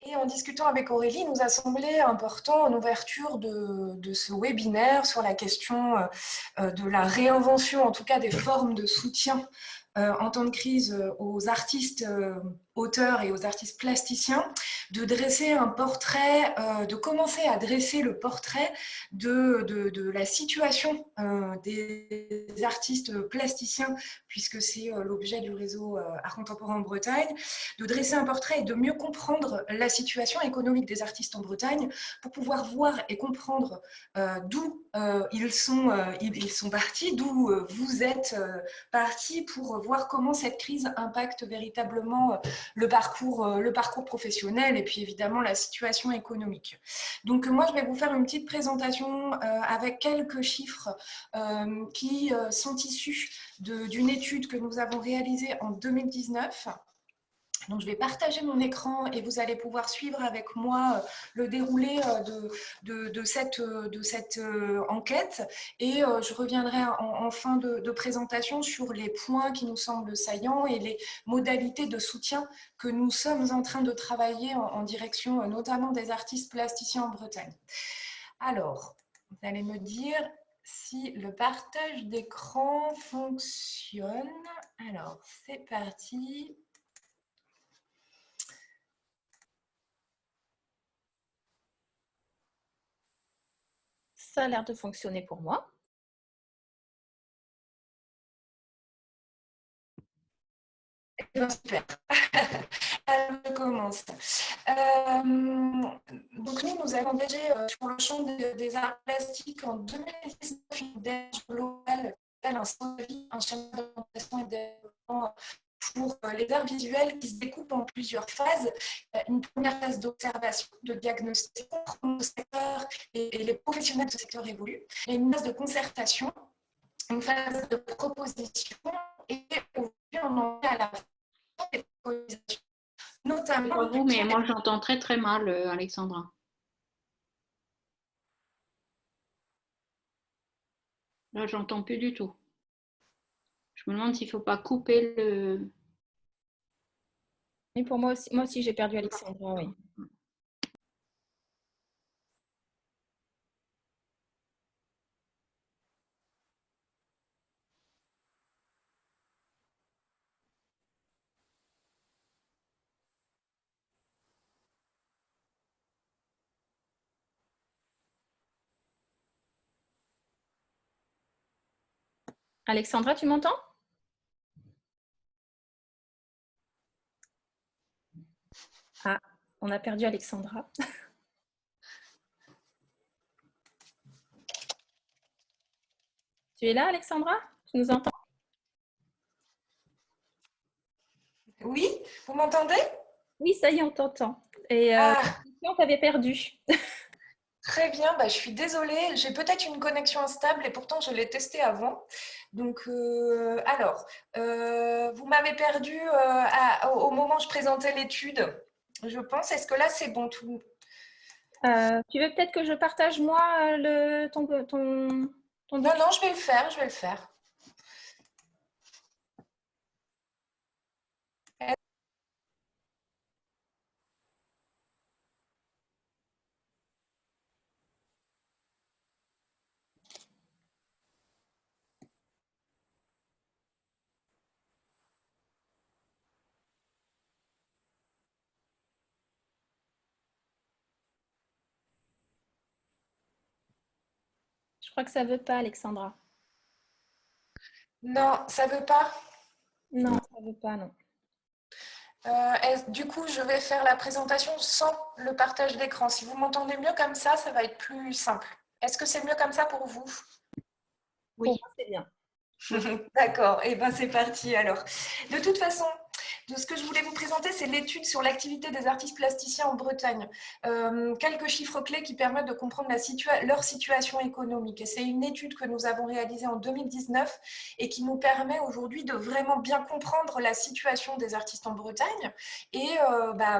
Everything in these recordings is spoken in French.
Et en discutant avec Aurélie, il nous a semblé important en ouverture de ce webinaire sur la question de la réinvention, en tout cas des formes de soutien en temps de crise aux artistes auteurs et aux artistes plasticiens, de dresser un portrait, de commencer à dresser le portrait de la situation des artistes plasticiens, puisque c'est l'objet du réseau Art Contemporain en Bretagne, de dresser un portrait et de mieux comprendre la situation économique des artistes en Bretagne pour pouvoir voir et comprendre d'où ils sont partis, d'où vous êtes partis, pour voir comment cette crise impacte véritablement le parcours professionnel et puis évidemment la situation économique. Donc moi, je vais vous faire une petite présentation avec quelques chiffres qui sont issus d'une étude que nous avons réalisée en 2019. Donc, je vais partager mon écran et vous allez pouvoir suivre avec moi le déroulé de cette enquête. Et je reviendrai en fin de présentation sur les points qui nous semblent saillants et les modalités de soutien que nous sommes en train de travailler en direction notamment des artistes plasticiens en Bretagne. Alors, vous allez me dire si le partage d'écran fonctionne. Alors, c'est parti. Ça a l'air de fonctionner pour moi. Super. Je commence. Donc nous avons engagé sur le champ des arts plastiques en 2019 une démarche globale, un sens de vie, un schéma d'orientation et de développement pour les arts visuels qui se découpent en plusieurs phases. Une première phase d'observation, de diagnostic, comprendre le secteur et les professionnels de ce secteur évoluent. Et une phase de concertation, une phase de proposition et aujourd'hui on en est à la fin des propositions, notamment. Pas vous, mais moi j'entends très très mal, Alexandra. Là, j'entends plus du tout. Je me demande s'il ne faut pas couper le. Et pour moi aussi j'ai perdu Alexandra, oui. Alexandra, tu m'entends? Ah, on a perdu Alexandra. Tu es là, Alexandra? Tu nous entends? Oui, vous m'entendez? Oui, ça y est, on t'entend. Et on t'avait perdu. Très bien, bah, je suis désolée, j'ai peut-être une connexion instable et pourtant je l'ai testé avant. Donc, vous m'avez perdu au moment où je présentais l'étude, je pense. Est-ce que là c'est bon tout? Tu veux peut-être que je partage moi ton Non, non, je vais le faire, je vais le faire. Je crois que ça ne veut pas, Alexandra. Non, ça veut pas. Non, ça ne veut pas, non. Du coup, je vais faire la présentation sans le partage d'écran. Si vous m'entendez mieux comme ça va être plus simple. Est-ce que c'est mieux comme ça pour vous? Oui. Pour moi, c'est bien. D'accord, et ben c'est parti alors. De toute façon, ce que je voulais vous présenter, c'est l'étude sur l'activité des artistes plasticiens en Bretagne. Quelques chiffres clés qui permettent de comprendre leur situation économique. Et c'est une étude que nous avons réalisée en 2019 et qui nous permet aujourd'hui de vraiment bien comprendre la situation des artistes en Bretagne et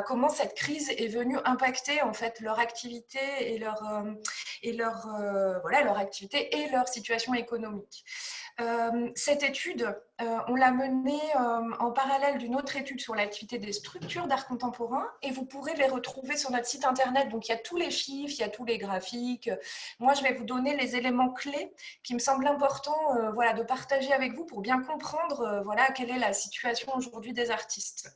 comment cette crise est venue impacter en fait leur activité et leur activité et leur situation économique. Cette étude, on l'a menée en parallèle d'une autre étude sur l'activité des structures d'art contemporain et vous pourrez les retrouver sur notre site internet. Donc, il y a tous les chiffres, il y a tous les graphiques. Moi, je vais vous donner les éléments clés qui me semblent importants voilà, de partager avec vous pour bien comprendre voilà, quelle est la situation aujourd'hui des artistes.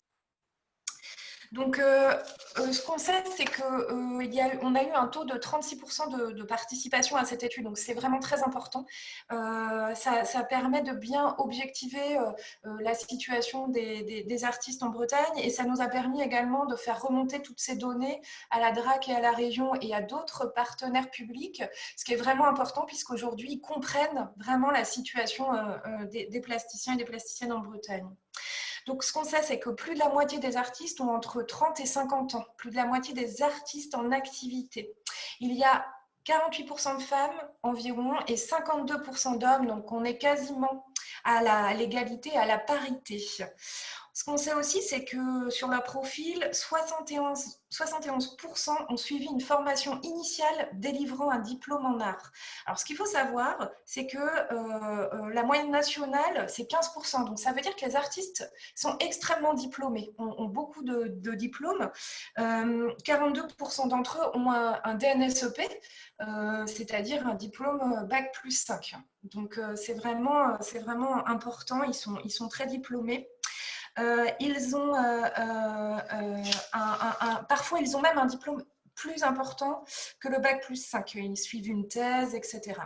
Donc, ce qu'on sait, c'est qu'on a eu un taux de 36% de participation à cette étude, donc c'est vraiment très important. Ça permet de bien objectiver la situation des artistes en Bretagne et ça nous a permis également de faire remonter toutes ces données à la DRAC et à la région et à d'autres partenaires publics, ce qui est vraiment important puisqu'aujourd'hui, ils comprennent vraiment la situation des plasticiens et des plasticiennes en Bretagne. Donc, ce qu'on sait, c'est que plus de la moitié des artistes ont entre 30 et 50 ans, plus de la moitié des artistes en activité. Il y a 48% de femmes environ et 52% d'hommes, donc on est quasiment à l'égalité, à la parité. Ce qu'on sait aussi, c'est que sur leur profil, 71% ont suivi une formation initiale délivrant un diplôme en art. Alors, ce qu'il faut savoir, c'est que la moyenne nationale, c'est 15%. Donc, ça veut dire que les artistes sont extrêmement diplômés, ont beaucoup de diplômes. 42% d'entre eux ont un DNSEP, c'est-à-dire un diplôme Bac plus 5. Donc, c'est vraiment important, ils sont très diplômés. Parfois, ils ont même un diplôme plus important que le Bac plus 5. Ils suivent une thèse, etc.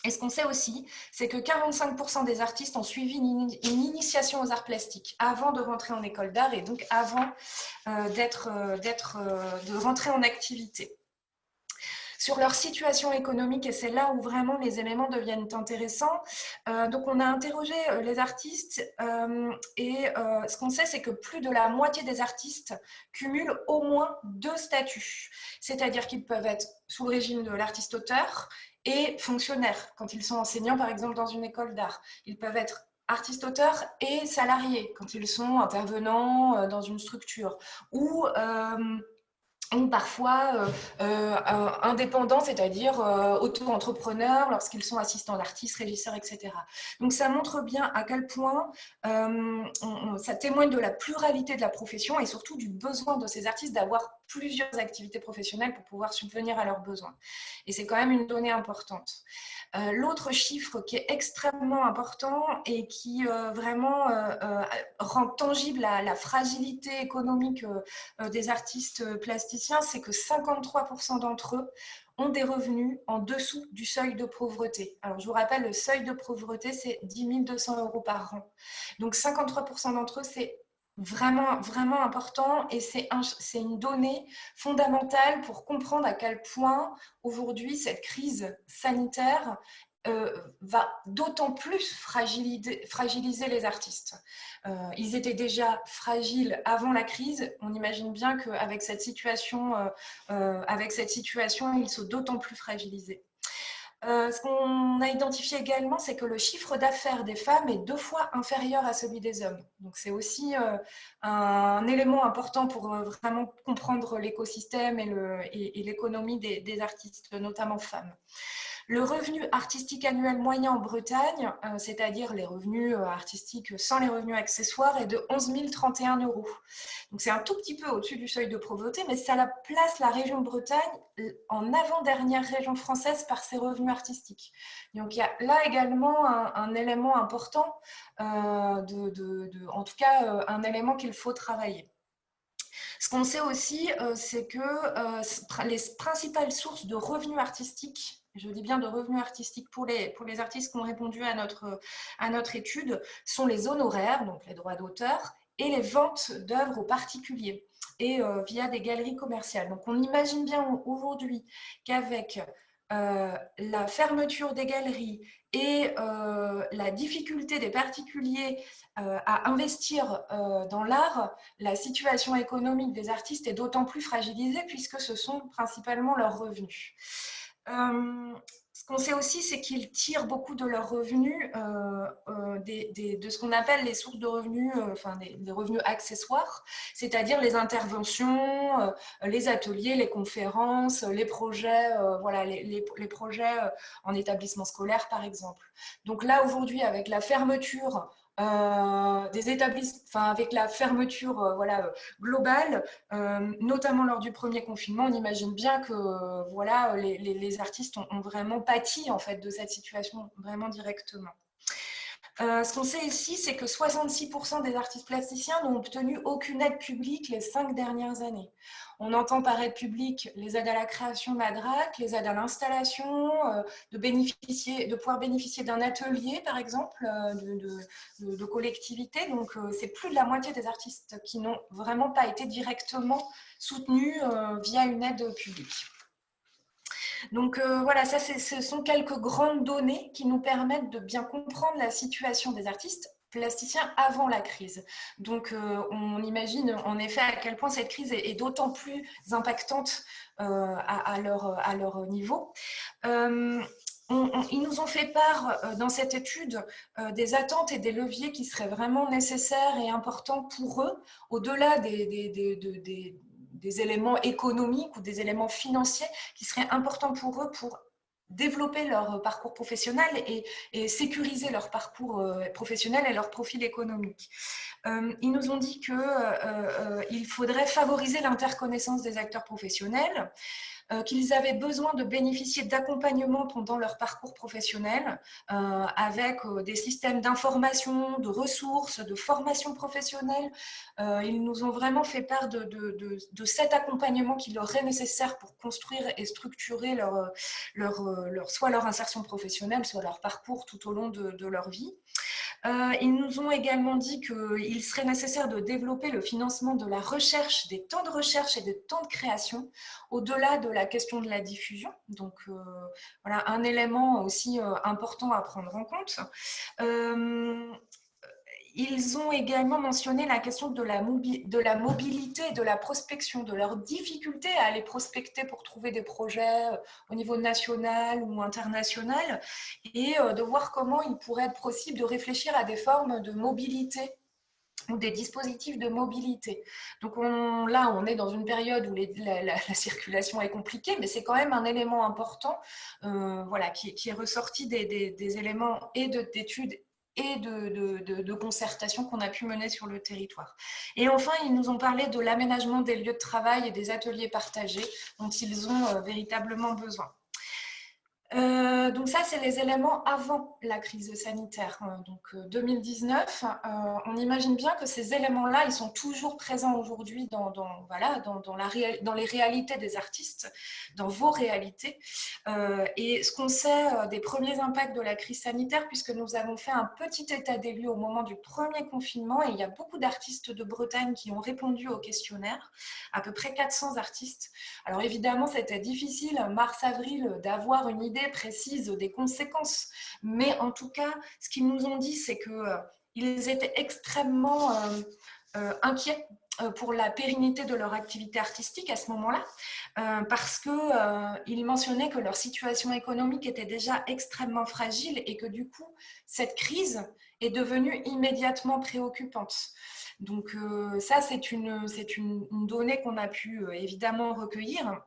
Et ce qu'on sait aussi, c'est que 45% des artistes ont suivi une initiation aux arts plastiques avant de rentrer en école d'art et donc avant de rentrer en activité. Sur leur situation économique, et c'est là où vraiment les éléments deviennent intéressants. Donc, on a interrogé les artistes et ce qu'on sait, c'est que plus de la moitié des artistes cumulent au moins 2 statuts. C'est-à-dire qu'ils peuvent être sous le régime de l'artiste-auteur et fonctionnaire, quand ils sont enseignants, par exemple, dans une école d'art. Ils peuvent être artistes-auteurs et salariés, quand ils sont intervenants dans une structure. Ou parfois indépendants, c'est-à-dire auto-entrepreneurs lorsqu'ils sont assistants d'artistes, régisseurs, etc. Donc ça montre bien à quel point ça témoigne de la pluralité de la profession et surtout du besoin de ces artistes d'avoir plusieurs activités professionnelles pour pouvoir subvenir à leurs besoins. Et c'est quand même une donnée importante. L'autre chiffre qui est extrêmement important et qui vraiment rend tangible la fragilité économique des artistes plasticiens, c'est que 53% d'entre eux ont des revenus en dessous du seuil de pauvreté. Alors, je vous rappelle, le seuil de pauvreté, c'est 10 200 € par an. Donc, 53% d'entre eux, c'est vraiment important et c'est une donnée fondamentale pour comprendre à quel point aujourd'hui cette crise sanitaire va d'autant plus fragiliser les artistes. Ils étaient déjà fragiles avant la crise. On imagine bien qu'avec cette situation, ils sont d'autant plus fragilisés. Ce qu'on a identifié également, c'est que le chiffre d'affaires des femmes est 2 fois inférieur à celui des hommes. Donc, c'est aussi un élément important pour vraiment comprendre l'écosystème et l'économie des artistes, notamment femmes. Le revenu artistique annuel moyen en Bretagne, c'est-à-dire les revenus artistiques sans les revenus accessoires, est de 11 031 €. Donc c'est un tout petit peu au-dessus du seuil de pauvreté, mais ça place la région de Bretagne en avant-dernière région française par ses revenus artistiques. Donc il y a là également un élément important, en tout cas un élément qu'il faut travailler. Ce qu'on sait aussi, c'est que les principales sources de revenus artistiques, je dis bien de revenus artistiques pour les artistes qui ont répondu à notre étude, sont les honoraires, donc les droits d'auteur, et les ventes d'œuvres aux particuliers et via des galeries commerciales. Donc on imagine bien aujourd'hui qu'avec la fermeture des galeries et la difficulté des particuliers à investir dans l'art, la situation économique des artistes est d'autant plus fragilisée puisque ce sont principalement leurs revenus. Ce qu'on sait aussi, c'est qu'ils tirent beaucoup de leurs revenus de ce qu'on appelle les sources de revenus, enfin des revenus accessoires, c'est-à-dire les interventions, les ateliers, les conférences, les projets, voilà, les projets en établissement scolaire par exemple. Donc là aujourd'hui avec la fermeture des établissements, enfin avec la fermeture voilà, globale, notamment lors du premier confinement, on imagine bien que voilà, les artistes ont vraiment pâti en fait, de cette situation vraiment directement. Ce qu'on sait ici, c'est que 66% des artistes plasticiens n'ont obtenu aucune aide publique les 5 dernières années. On entend par aide publique les aides à la création de la DRAC, les aides à l'installation, de pouvoir bénéficier d'un atelier, par exemple, de collectivité. Donc, c'est plus de la moitié des artistes qui n'ont vraiment pas été directement soutenus via une aide publique. Donc voilà, ça, ce sont quelques grandes données qui nous permettent de bien comprendre la situation des artistes plasticiens avant la crise. Donc on imagine en effet à quel point cette crise est d'autant plus impactante à leur niveau. Ils nous ont fait part dans cette étude des attentes et des leviers qui seraient vraiment nécessaires et importants pour eux, au-delà des éléments économiques ou des éléments financiers qui seraient importants pour eux pour développer leur parcours professionnel et sécuriser leur parcours professionnel et leur profil économique. Ils nous ont dit qu'il faudrait favoriser l'interconnaissance des acteurs professionnels, qu'ils avaient besoin de bénéficier d'accompagnement pendant leur parcours professionnel avec des systèmes d'information, de ressources, de formation professionnelle. Ils nous ont vraiment fait part de cet accompagnement qui leur est nécessaire pour construire et structurer soit leur insertion professionnelle, soit leur parcours tout au long de leur vie. Ils nous ont également dit qu'il serait nécessaire de développer le financement de la recherche, des temps de recherche et des temps de création, au-delà de la question de la diffusion. Donc, voilà un élément aussi important à prendre en compte. Ils ont également mentionné la question de la mobilité, de la prospection, de leur difficulté à aller prospecter pour trouver des projets au niveau national ou international, et de voir comment il pourrait être possible de réfléchir à des formes de mobilité ou des dispositifs de mobilité. Donc là, on est dans une période où la circulation est compliquée, mais c'est quand même un élément important voilà, qui est ressorti des éléments et d'études et de concertation qu'on a pu mener sur le territoire. Et enfin, ils nous ont parlé de l'aménagement des lieux de travail et des ateliers partagés dont ils ont véritablement besoin. Donc ça, c'est les éléments avant la crise sanitaire. Donc 2019, on imagine bien que ces éléments-là, ils sont toujours présents aujourd'hui voilà, dans les réalités des artistes, dans vos réalités. Et ce qu'on sait des premiers impacts de la crise sanitaire, puisque nous avons fait un petit état des lieux au moment du premier confinement, et il y a beaucoup d'artistes de Bretagne qui ont répondu au questionnaire, à peu près 400 artistes. Alors évidemment, c'était difficile, mars-avril, d'avoir une idée précise des conséquences. Mais en tout cas, ce qu'ils nous ont dit, c'est qu'ils étaient extrêmement inquiets pour la pérennité de leur activité artistique à ce moment-là, parce qu'ils mentionnaient que leur situation économique était déjà extrêmement fragile et que du coup, cette crise est devenue immédiatement préoccupante. Donc ça, c'est une donnée qu'on a pu évidemment recueillir.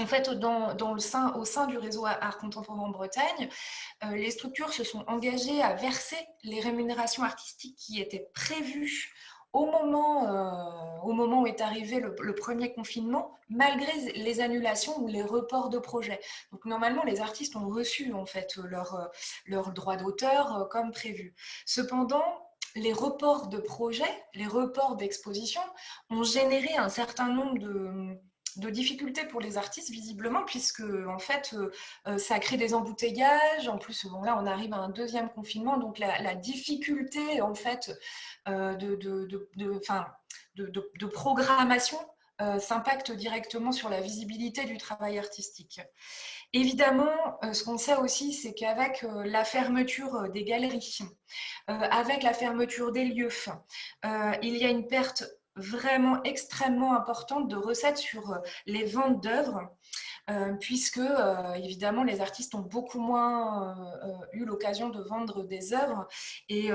En fait, au sein du réseau Art Contemporain en Bretagne, les structures se sont engagées à verser les rémunérations artistiques qui étaient prévues au moment où est arrivé le premier confinement, malgré les annulations ou les reports de projets. Donc normalement, les artistes ont reçu en fait leur droit d'auteur comme prévu. Cependant, les reports de projets, les reports d'expositions ont généré un certain nombre de difficultés pour les artistes visiblement, puisque en fait ça crée des embouteillages. En plus, bon, là on arrive à un deuxième confinement, donc la difficulté en fait de programmation s'impacte directement sur la visibilité du travail artistique. Évidemment, ce qu'on sait aussi, c'est qu'avec la fermeture des galeries, avec la fermeture des lieux, il y a une perte vraiment extrêmement importante de recettes sur les ventes d'œuvres. puisque évidemment les artistes ont beaucoup moins eu l'occasion de vendre des œuvres et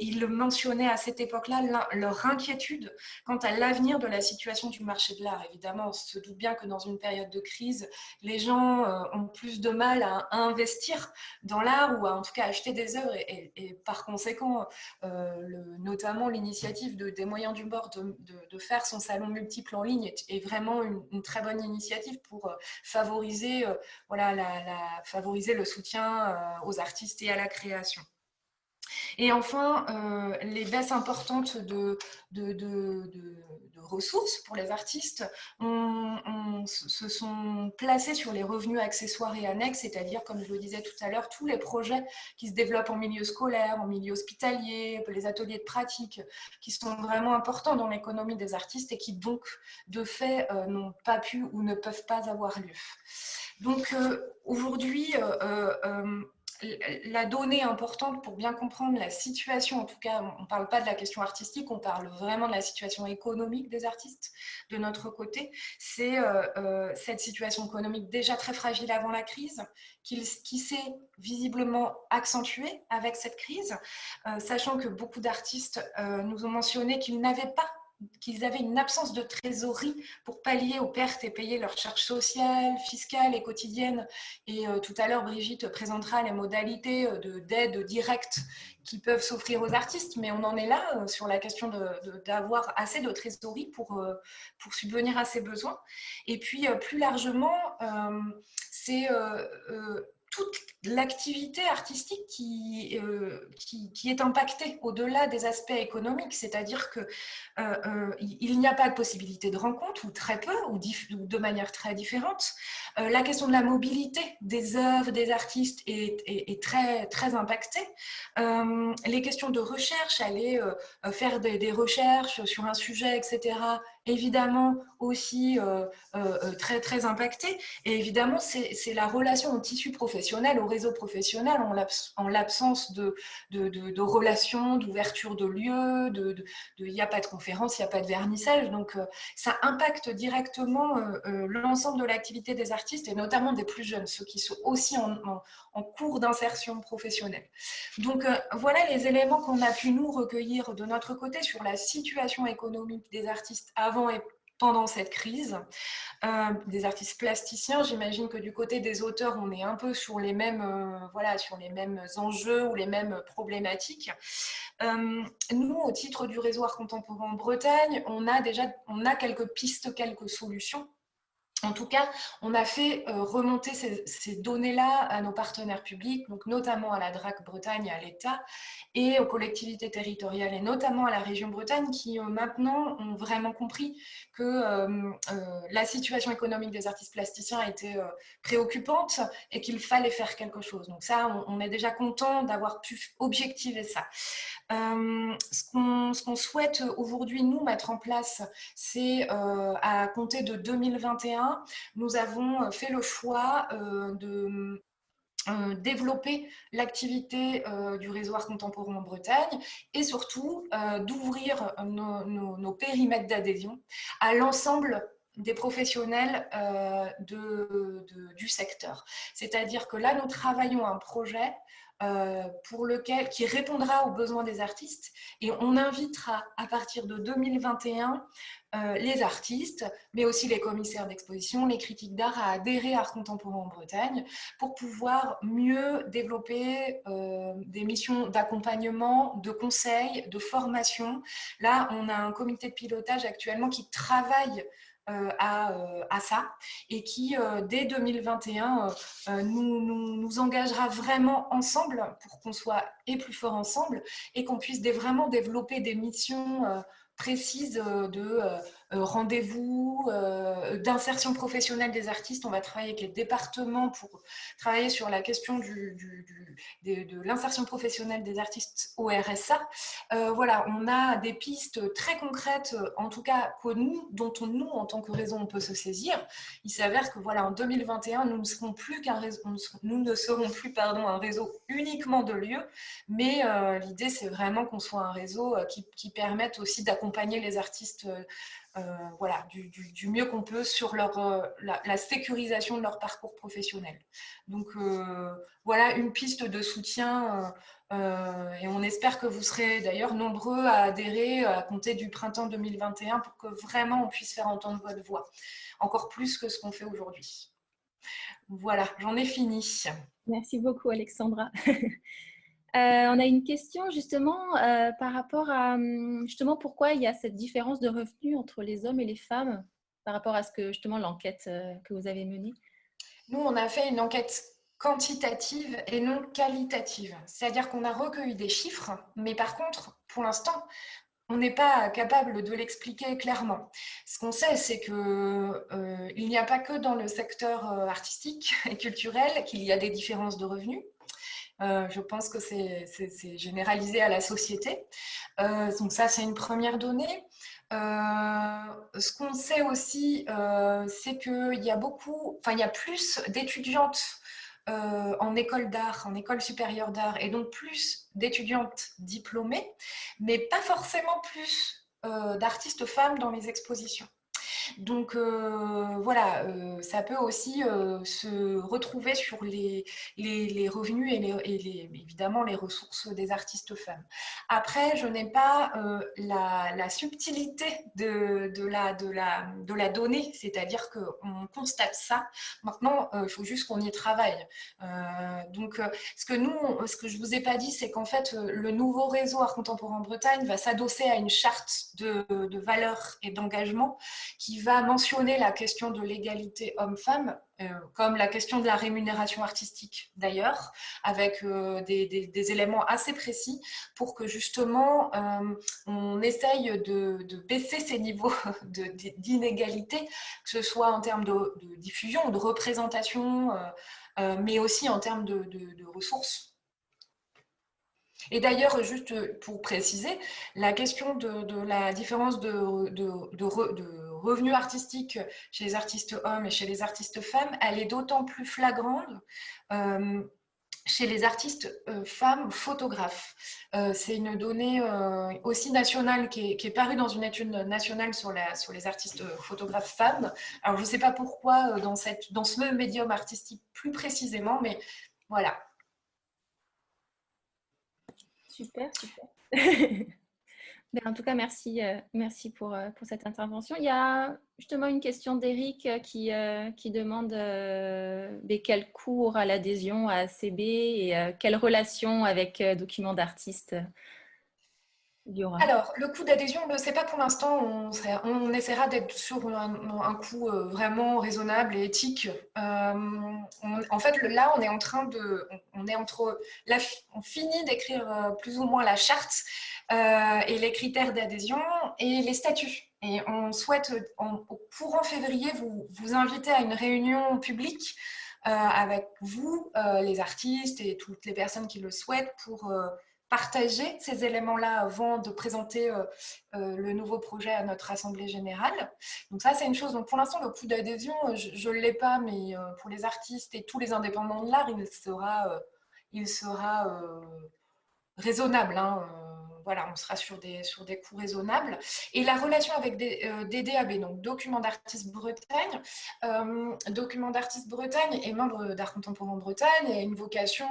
ils le mentionnaient à cette époque-là, leur inquiétude quant à l'avenir de la situation du marché de l'art. Évidemment, on se doute bien que dans une période de crise, les gens ont plus de mal à investir dans l'art ou à en tout cas acheter des œuvres et par conséquent, notamment l'initiative des moyens du bord de faire son salon multiple en ligne est vraiment une très bonne initiative pour favoriser, favoriser le soutien aux artistes et à la création. Et enfin, les baisses importantes de ressources pour les artistes se sont placées sur les revenus accessoires et annexes, c'est-à-dire, comme je le disais tout à l'heure, tous les projets qui se développent en milieu scolaire, en milieu hospitalier, les ateliers de pratique, qui sont vraiment importants dans l'économie des artistes et qui donc, de fait, n'ont pas pu ou ne peuvent pas avoir lieu. Donc aujourd'hui, la donnée importante pour bien comprendre la situation, en tout cas, on ne parle pas de la question artistique, on parle vraiment de la situation économique des artistes de notre côté. C'est cette situation économique déjà très fragile avant la crise, qui s'est visiblement accentuée avec cette crise, sachant que beaucoup d'artistes nous ont mentionné qu'ils avaient une absence de trésorerie pour pallier aux pertes et payer leurs charges sociales, fiscales et quotidiennes. Et tout à l'heure, Brigitte présentera les modalités d'aide directe qui peuvent s'offrir aux artistes, mais on en est là sur la question d'avoir assez de trésorerie pour subvenir à ces besoins. Et puis, plus largement, c'est toute l'activité artistique qui est impactée au-delà des aspects économiques, c'est-à-dire qu'il n'y a pas de possibilité de rencontre, ou très peu, ou de manière très différente. La question de la mobilité des œuvres, des artistes est très, très impactée. Les questions de recherche, aller faire des recherches sur un sujet, etc., évidemment aussi très, très impactée. Et évidemment, c'est la relation au tissu professionnel, au réseau professionnel, en l'absence de relations, d'ouverture de lieux, il n'y a pas de conférence, il n'y a pas de vernissage. Donc, ça impacte directement l'ensemble de l'activité des artistes et notamment des plus jeunes, ceux qui sont aussi en cours d'insertion professionnelle. Donc, voilà les éléments qu'on a pu nous recueillir de notre côté sur la situation économique des artistes avant et pendant cette crise. Des artistes plasticiens, j'imagine que du côté des auteurs, on est un peu sur les mêmes, sur les mêmes enjeux ou les mêmes problématiques. Nous, au titre du réseau Art Contemporain en Bretagne, on a quelques pistes, quelques solutions. En tout cas, on a fait remonter ces données-là à nos partenaires publics, donc notamment à la DRAC Bretagne, à l'État et aux collectivités territoriales, et notamment à la région Bretagne, qui maintenant ont vraiment compris que la situation économique des artistes plasticiens était préoccupante et qu'il fallait faire quelque chose. Donc ça, on est déjà content d'avoir pu objectiver ça. Ce qu'on souhaite aujourd'hui, nous, mettre en place, c'est à compter de 2021, nous avons fait le choix de développer l'activité du réseau Art Contemporain en Bretagne et surtout d'ouvrir nos périmètres d'adhésion à l'ensemble des professionnels du secteur. C'est-à-dire que là, nous travaillons un projet qui répondra aux besoins des artistes et on invitera à partir de 2021 les artistes, mais aussi les commissaires d'exposition, les critiques d'art à adhérer à Art Contemporain en Bretagne pour pouvoir mieux développer des missions d'accompagnement, de conseil, de formation. Là, on a un comité de pilotage actuellement qui travaille à ça et qui, dès 2021, nous engagera vraiment ensemble pour qu'on soit plus fort ensemble et qu'on puisse vraiment développer des missions précises de rendez-vous, d'insertion professionnelle des artistes. On va travailler avec les départements pour travailler sur la question de l'insertion professionnelle des artistes au RSA. Voilà, on a des pistes très concrètes, en tout cas dont nous, en tant que réseau, on peut se saisir. Il s'avère que voilà, en 2021, nous ne serons plus un réseau uniquement de lieux, mais l'idée, c'est vraiment qu'on soit un réseau qui permette aussi d'accompagner les artistes voilà, du mieux qu'on peut sur la sécurisation de leur parcours professionnel. Donc voilà une piste de soutien et on espère que vous serez d'ailleurs nombreux à adhérer à compter du printemps 2021 pour que vraiment on puisse faire entendre votre voix, encore plus que ce qu'on fait aujourd'hui. Voilà, j'en ai fini. Merci beaucoup, Alexandra. On a une question justement par rapport à justement pourquoi il y a cette différence de revenus entre les hommes et les femmes par rapport à ce que justement l'enquête que vous avez menée. Nous, on a fait une enquête quantitative et non qualitative. C'est-à-dire qu'on a recueilli des chiffres, mais par contre, pour l'instant, on n'est pas capable de l'expliquer clairement. Ce qu'on sait, c'est qu'il n'y a pas que dans le secteur artistique et culturel qu'il y a des différences de revenus. Je pense que c'est généralisé à la société. Donc ça, c'est une première donnée. Ce qu'on sait aussi, c'est qu'il y a il y a plus d'étudiantes en école d'art, en école supérieure d'art, et donc plus d'étudiantes diplômées, mais pas forcément plus d'artistes femmes dans les expositions. Donc voilà, ça peut aussi se retrouver sur les revenus et évidemment les ressources des artistes femmes. Après, je n'ai pas la subtilité de la donnée, c'est-à-dire qu'on constate ça. Maintenant, il faut juste qu'on y travaille. Donc, ce que je ne vous ai pas dit, c'est qu'en fait, le nouveau réseau Art Contemporain Bretagne va s'adosser à une charte de valeurs et d'engagement qui va mentionner la question de l'égalité homme-femme, comme la question de la rémunération artistique d'ailleurs, avec des éléments assez précis pour que justement on essaye de baisser ces niveaux d'inégalité, que ce soit en termes de diffusion, de représentation, mais aussi en termes de ressources. Et d'ailleurs, juste pour préciser, la question de la différence de revenus artistiques chez les artistes hommes et chez les artistes femmes, elle est d'autant plus flagrante chez les artistes femmes photographes. C'est une donnée aussi nationale qui est parue dans une étude nationale sur les artistes photographes femmes. Alors, je ne sais pas pourquoi dans ce même médium artistique plus précisément, mais voilà. Super, super. Ben, en tout cas, merci, merci pour cette intervention. Il y a justement une question d'Éric qui demande quel coût aura l'adhésion à ACB et quelle relation avec Documents d'artistes il y aura. Alors, le coût d'adhésion, on ne le sait pas pour l'instant. On essaiera d'être sur un coût vraiment raisonnable et éthique. En fait, là, on est en train de... On finit d'écrire plus ou moins la charte et les critères d'adhésion et les statuts. Et on souhaite, au courant février, vous inviter à une réunion publique avec vous, les artistes et toutes les personnes qui le souhaitent pour... partager ces éléments-là avant de présenter le nouveau projet à notre Assemblée générale. Donc ça, c'est une chose. Donc pour l'instant, le coût d'adhésion, je ne l'ai pas, mais pour les artistes et tous les indépendants de l'art, il sera raisonnable. Hein. Voilà, on sera sur des coûts raisonnables. Et la relation avec DDAB, donc Documents d'Artistes Bretagne. Documents d'Artistes Bretagne est membre d'Art Contemporain Bretagne et a une vocation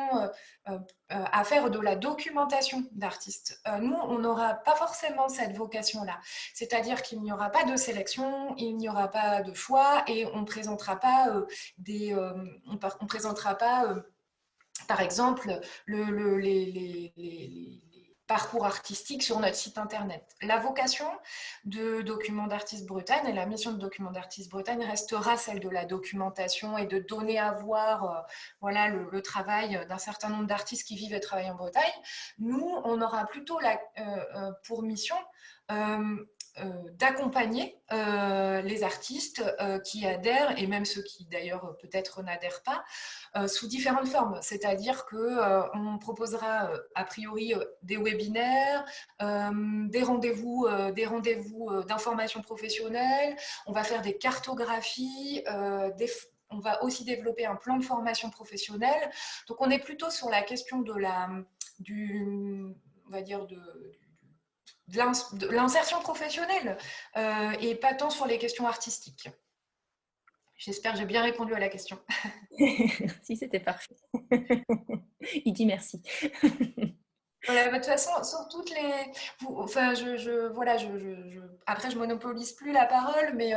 à faire de la documentation d'artistes. Nous, on n'aura pas forcément cette vocation-là. C'est-à-dire qu'il n'y aura pas de sélection, il n'y aura pas de choix et on ne présentera pas par exemple, les parcours artistiques sur notre site internet. La vocation de Documents d'Artistes Bretagne et la mission de Documents d'Artistes Bretagne restera celle de la documentation et de donner à voir voilà, le travail d'un certain nombre d'artistes qui vivent et travaillent en Bretagne. Nous, on aura plutôt pour mission d'accompagner les artistes qui adhèrent et même ceux qui d'ailleurs peut-être n'adhèrent pas sous différentes formes, c'est-à-dire qu'on proposera a priori des webinaires, des rendez-vous d'information professionnelle, on va faire des cartographies, on va aussi développer un plan de formation professionnelle. Donc on est plutôt sur la question on va dire de l'insertion professionnelle et pas tant sur les questions artistiques. J'espère que j'ai bien répondu à la question. Si, c'était parfait. Il dit merci. Voilà, de toute façon, sur toutes les... Enfin, voilà, après, je monopolise plus la parole, mais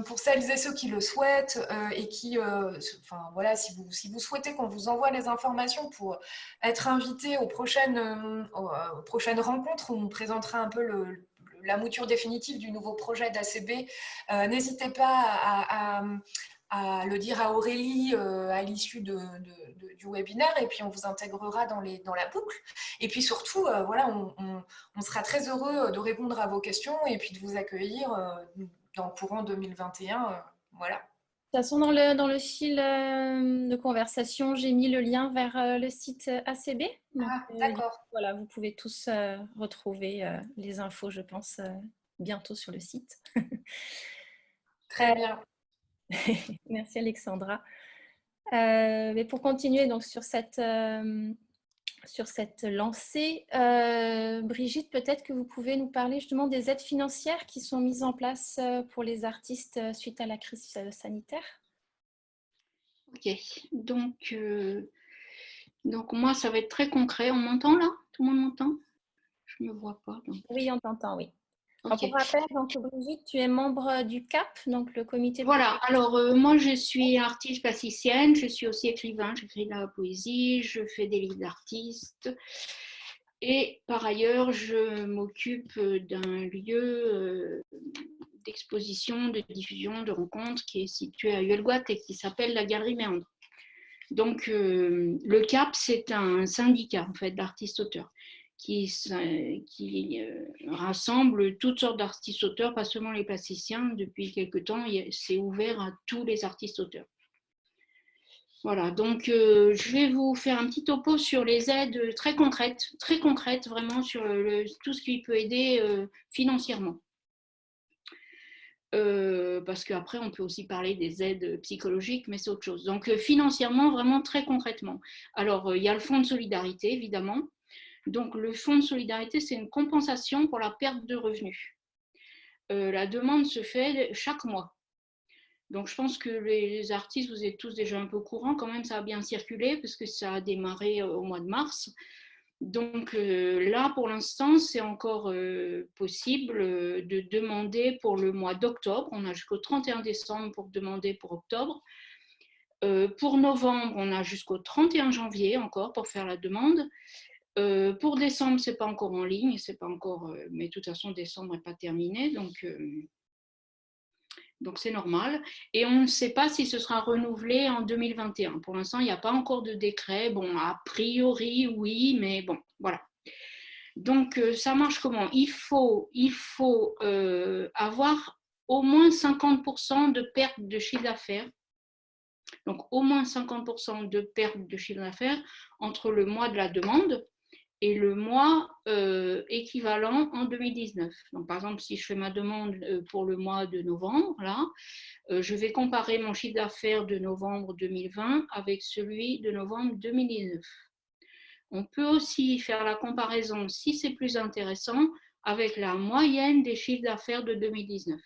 pour celles et ceux qui le souhaitent et qui... enfin, voilà, si vous souhaitez qu'on vous envoie les informations pour être invité aux prochaines rencontres où on présentera un peu la mouture définitive du nouveau projet d'ACB, n'hésitez pas à le dire à Aurélie à l'issue du webinaire et puis on vous intégrera dans la boucle. Et puis surtout, voilà, on sera très heureux de répondre à vos questions et puis de vous accueillir dans le courant 2021. Voilà. De toute façon, dans le fil de conversation, j'ai mis le lien vers le site ACB. Donc, d'accord. voilà, vous pouvez tous retrouver les infos, je pense, bientôt sur le site. Très bien. Merci Alexandra. Mais pour continuer donc sur cette lancée, Brigitte, peut-être que vous pouvez nous parler justement des aides financières qui sont mises en place pour les artistes suite à la crise sanitaire. Ok, donc moi ça va être très concret. On m'entend là? Tout le monde m'entend? Je ne me vois pas. Donc. Oui, on t'entend, oui. Okay. Pour rappel, donc, Brigitte, tu es membre du CAP, donc le comité. Voilà, alors moi je suis artiste plasticienne, je suis aussi écrivain, j'écris de la poésie, je fais des livres d'artistes et par ailleurs je m'occupe d'un lieu d'exposition, de diffusion, de rencontres qui est situé à Huelgoat et qui s'appelle la Galerie Méandre. Donc le CAP c'est un syndicat en fait d'artistes-auteurs qui rassemble toutes sortes d'artistes-auteurs, pas seulement les plasticiens. Depuis quelque temps, c'est ouvert à tous les artistes-auteurs. Voilà, donc je vais vous faire un petit topo sur les aides très concrètes vraiment sur tout ce qui peut aider financièrement. Parce qu'après, on peut aussi parler des aides psychologiques, mais c'est autre chose. Donc financièrement, vraiment très concrètement. Alors, il y a le fonds de solidarité, évidemment. Donc, le fonds de solidarité, c'est une compensation pour la perte de revenus. La demande se fait chaque mois. Donc, je pense que les artistes, vous êtes tous déjà un peu au courant. Quand même, ça a bien circulé parce que ça a démarré au mois de mars. Donc là, pour l'instant, c'est encore possible de demander pour le mois d'octobre. On a jusqu'au 31 décembre pour demander pour octobre. Pour novembre, on a jusqu'au 31 janvier encore pour faire la demande. Pour décembre, c'est pas encore en ligne, c'est pas encore, mais de toute façon, décembre n'est pas terminé, donc c'est normal. Et on ne sait pas si ce sera renouvelé en 2021. Pour l'instant, il n'y a pas encore de décret. Bon, a priori, oui, mais bon, voilà. Donc, ça marche comment? Il faut avoir au moins 50% de perte de chiffre d'affaires. Donc, au moins 50% de perte de chiffre d'affaires entre le mois de la demande et le mois équivalent en 2019. Donc, par exemple, si je fais ma demande pour le mois de novembre, là, je vais comparer mon chiffre d'affaires de novembre 2020 avec celui de novembre 2019. On peut aussi faire la comparaison, si c'est plus intéressant, avec la moyenne des chiffres d'affaires de 2019.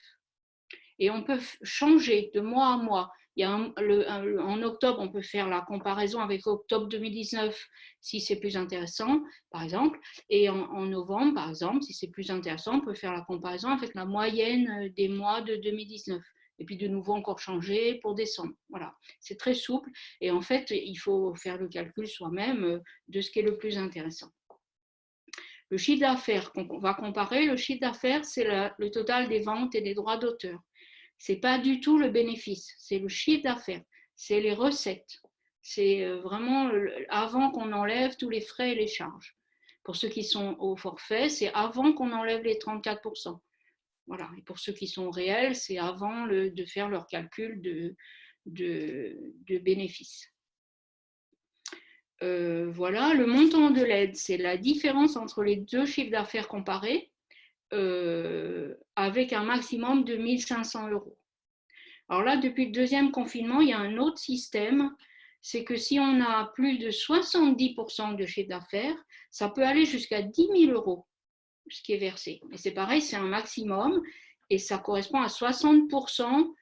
Et on peut changer de mois à mois. En octobre, on peut faire la comparaison avec octobre 2019 si c'est plus intéressant, par exemple. Et en novembre, par exemple, si c'est plus intéressant, on peut faire la comparaison avec la moyenne des mois de 2019. Et puis de nouveau encore changer pour décembre. Voilà, c'est très souple. Et en fait, il faut faire le calcul soi-même de ce qui est le plus intéressant. Le chiffre d'affaires qu'on va comparer, le chiffre d'affaires, c'est le total des ventes et des droits d'auteur. Ce n'est pas du tout le bénéfice, c'est le chiffre d'affaires, c'est les recettes. C'est vraiment avant qu'on enlève tous les frais et les charges. Pour ceux qui sont au forfait, c'est avant qu'on enlève les 34%. Voilà. Et pour ceux qui sont réels, c'est avant de faire leur calcul de bénéfice. Voilà, le montant de l'aide, c'est la différence entre les deux chiffres d'affaires comparés avec un maximum de 1 500 €. Alors là, depuis le deuxième confinement, il y a un autre système, c'est que si on a plus de 70% de chiffre d'affaires, ça peut aller jusqu'à 10 000 €. ce qui est versé. Et c'est pareil, c'est un maximum et ça correspond à 60%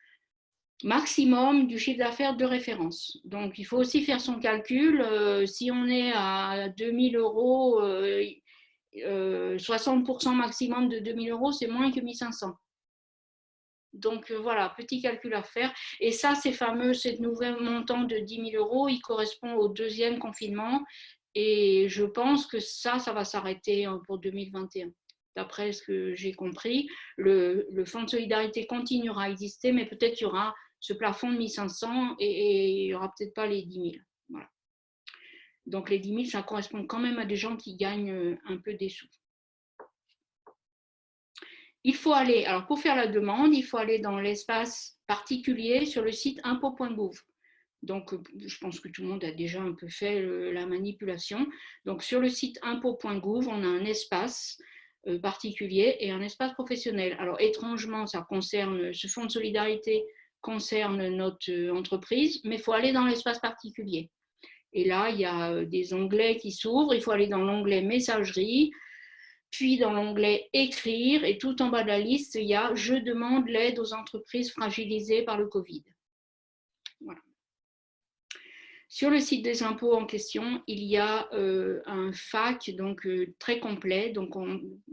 maximum du chiffre d'affaires de référence. Donc, il faut aussi faire son calcul. Si on est à 2000 euros, 60% maximum de 2000 euros, c'est moins que 1500. Donc, voilà, petit calcul à faire. Et ça, ces nouveaux montants de 10 000 euros, il correspond au deuxième confinement. Et je pense que ça va s'arrêter pour 2021. D'après ce que j'ai compris, le fonds de solidarité continuera à exister, mais peut-être qu'il y aura ce plafond de 1500 et il n'y aura peut-être pas les 10 000. Voilà. Donc les 10 000, ça correspond quand même à des gens qui gagnent un peu des sous. Il faut aller, alors pour faire la demande, il faut aller dans l'espace particulier sur le site impôts.gouv. Donc je pense que tout le monde a déjà un peu fait la manipulation. Donc sur le site impôts.gouv, on a un espace particulier et un espace professionnel. Alors étrangement, ce fonds de solidarité concerne notre entreprise, mais il faut aller dans l'espace particulier. Et là, il y a des onglets qui s'ouvrent. Il faut aller dans l'onglet messagerie, puis dans l'onglet écrire, et tout en bas de la liste, il y a je demande l'aide aux entreprises fragilisées par le Covid. Voilà. Sur le site des impôts en question, il y a un FAQ donc, très complet. Donc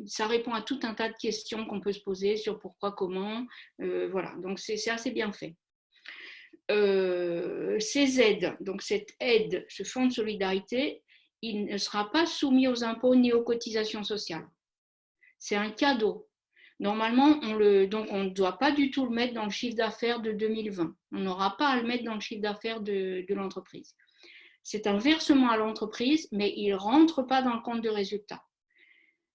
ça répond à tout un tas de questions qu'on peut se poser sur pourquoi, comment. Voilà, donc c'est assez bien fait. Ces aides, donc cette aide, ce fonds de solidarité, il ne sera pas soumis aux impôts ni aux cotisations sociales. C'est un cadeau. Normalement, on ne doit pas du tout le mettre dans le chiffre d'affaires de 2020. On n'aura pas à le mettre dans le chiffre d'affaires de l'entreprise. C'est un versement à l'entreprise, mais il ne rentre pas dans le compte de résultat.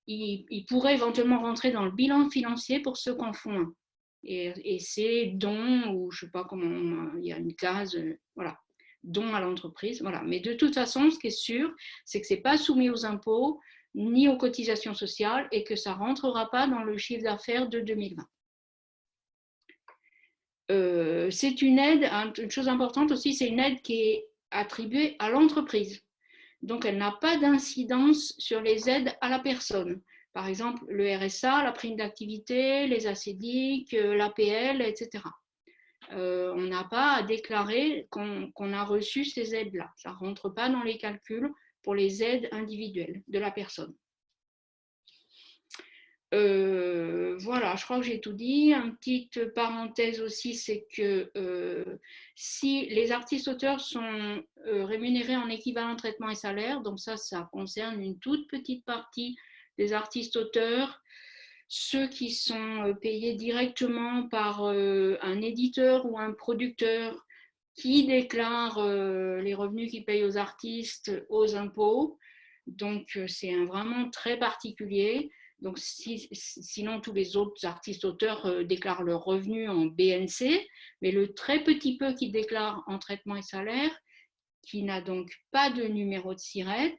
Il pourrait éventuellement rentrer dans le bilan financier pour ceux qui en font un. Et c'est don, ou je ne sais pas comment, il y a une case, voilà, don à l'entreprise. Voilà. Mais de toute façon, ce qui est sûr, c'est que ce n'est pas soumis aux impôts ni aux cotisations sociales et que ça ne rentrera pas dans le chiffre d'affaires de 2020. C'est une aide, une chose importante aussi, c'est une aide qui est attribuée à l'entreprise. Donc, elle n'a pas d'incidence sur les aides à la personne. Par exemple, le RSA, la prime d'activité, les ACDIC, l'APL, etc. On n'a pas à déclarer qu'on a reçu ces aides-là. Ça ne rentre pas dans les calculs pour les aides individuelles de la personne. Voilà, je crois que j'ai tout dit. Une petite parenthèse aussi, c'est que si les artistes-auteurs sont rémunérés en équivalent traitement et salaire, donc ça concerne une toute petite partie des artistes-auteurs, ceux qui sont payés directement par un éditeur ou un producteur qui déclare les revenus qu'ils payent aux artistes aux impôts. Donc c'est vraiment très particulier. Donc, sinon, tous les autres artistes-auteurs déclarent leurs revenus en BNC, mais le très petit peu qui déclarent en traitement et salaire, qui n'a donc pas de numéro de SIRET,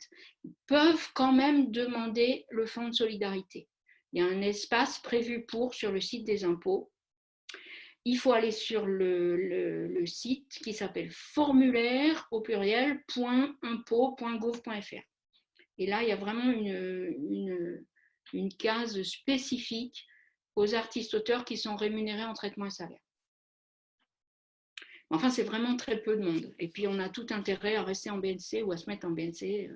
peuvent quand même demander le fonds de solidarité. Il y a un espace prévu sur le site des impôts. Il faut aller sur le site qui s'appelle formulaire au pluriel .impôts.gouv.fr. Et là, il y a vraiment une case spécifique aux artistes-auteurs qui sont rémunérés en traitement et salaire. Enfin, c'est vraiment très peu de monde. Et puis, on a tout intérêt à rester en BNC ou à se mettre en BNC.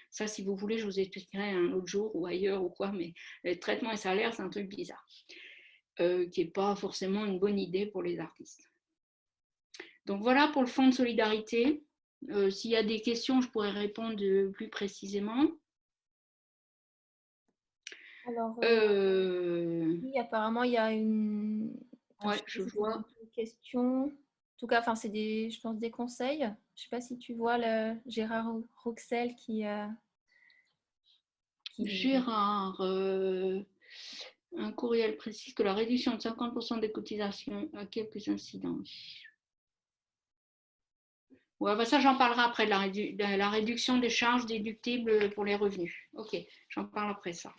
Ça, si vous voulez, je vous expliquerai un autre jour ou ailleurs ou quoi, mais le traitement et salaire, c'est un truc bizarre, qui n'est pas forcément une bonne idée pour les artistes. Donc, voilà pour le fonds de solidarité. S'il y a des questions, je pourrais répondre plus précisément. Alors, oui, apparemment, il y a une question. En tout cas, c'est je pense des conseils. Je ne sais pas si tu vois Gérard Roxel qui Gérard, un courriel précise que la réduction de 50% des cotisations a quelques incidences. Ouais, ça, j'en parlerai après, la réduction des charges déductibles pour les revenus. Ok, j'en parle après ça.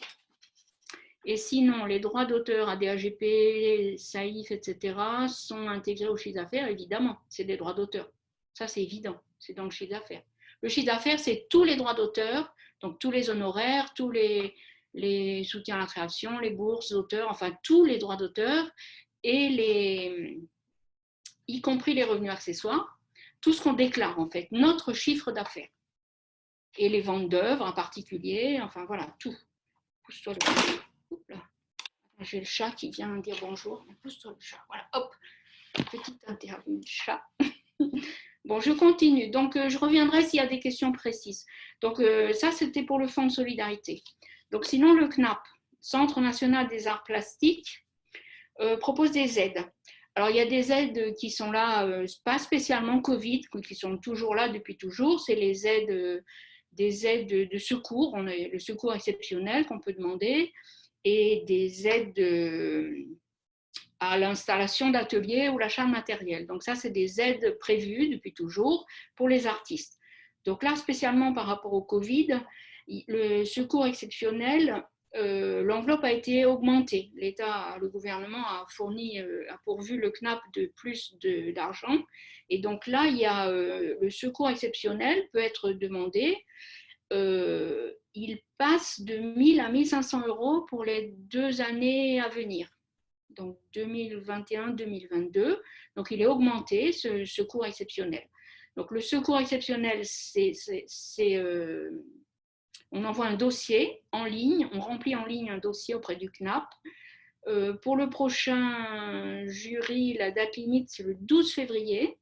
Et sinon, les droits d'auteur, ADAGP, SAIF, etc., sont intégrés au chiffre d'affaires, évidemment. C'est des droits d'auteur. Ça, c'est évident. C'est dans le chiffre d'affaires. Le chiffre d'affaires, c'est tous les droits d'auteur, donc tous les honoraires, tous les les soutiens à la création, les bourses d'auteurs, enfin tous les droits d'auteur, et y compris les revenus accessoires, tout ce qu'on déclare en fait, notre chiffre d'affaires. Et les ventes d'œuvres en particulier, enfin voilà, tout. Pousse-toi le chat. J'ai le chat qui vient me dire bonjour. Pousse-toi le chat. Voilà, hop, petite interview de chat. Bon, je continue. Donc, je reviendrai s'il y a des questions précises. Donc, ça, c'était pour le Fonds de solidarité. Donc, sinon, le CNAP, Centre national des arts plastiques, propose des aides. Alors, il y a des aides qui sont là, pas spécialement Covid, qui sont toujours là depuis toujours. C'est les aides, des aides de secours, le secours exceptionnel qu'on peut demander, et des aides à l'installation d'ateliers ou l'achat de matériel. Donc ça, c'est des aides prévues depuis toujours pour les artistes. Donc là, spécialement par rapport au Covid, le secours exceptionnel, l'enveloppe a été augmentée. L'État, le gouvernement a pourvu le CNAP de plus d'argent. Et donc là, il y a le secours exceptionnel peut être demandé. Il passe de 1 000 à 1 500 euros pour les 2 années à venir. Donc 2021-2022. Donc il est augmenté, ce secours exceptionnel. Donc le secours exceptionnel, on envoie un dossier en ligne, on remplit en ligne un dossier auprès du CNAP. Pour le prochain jury, la date limite, c'est le 12 février.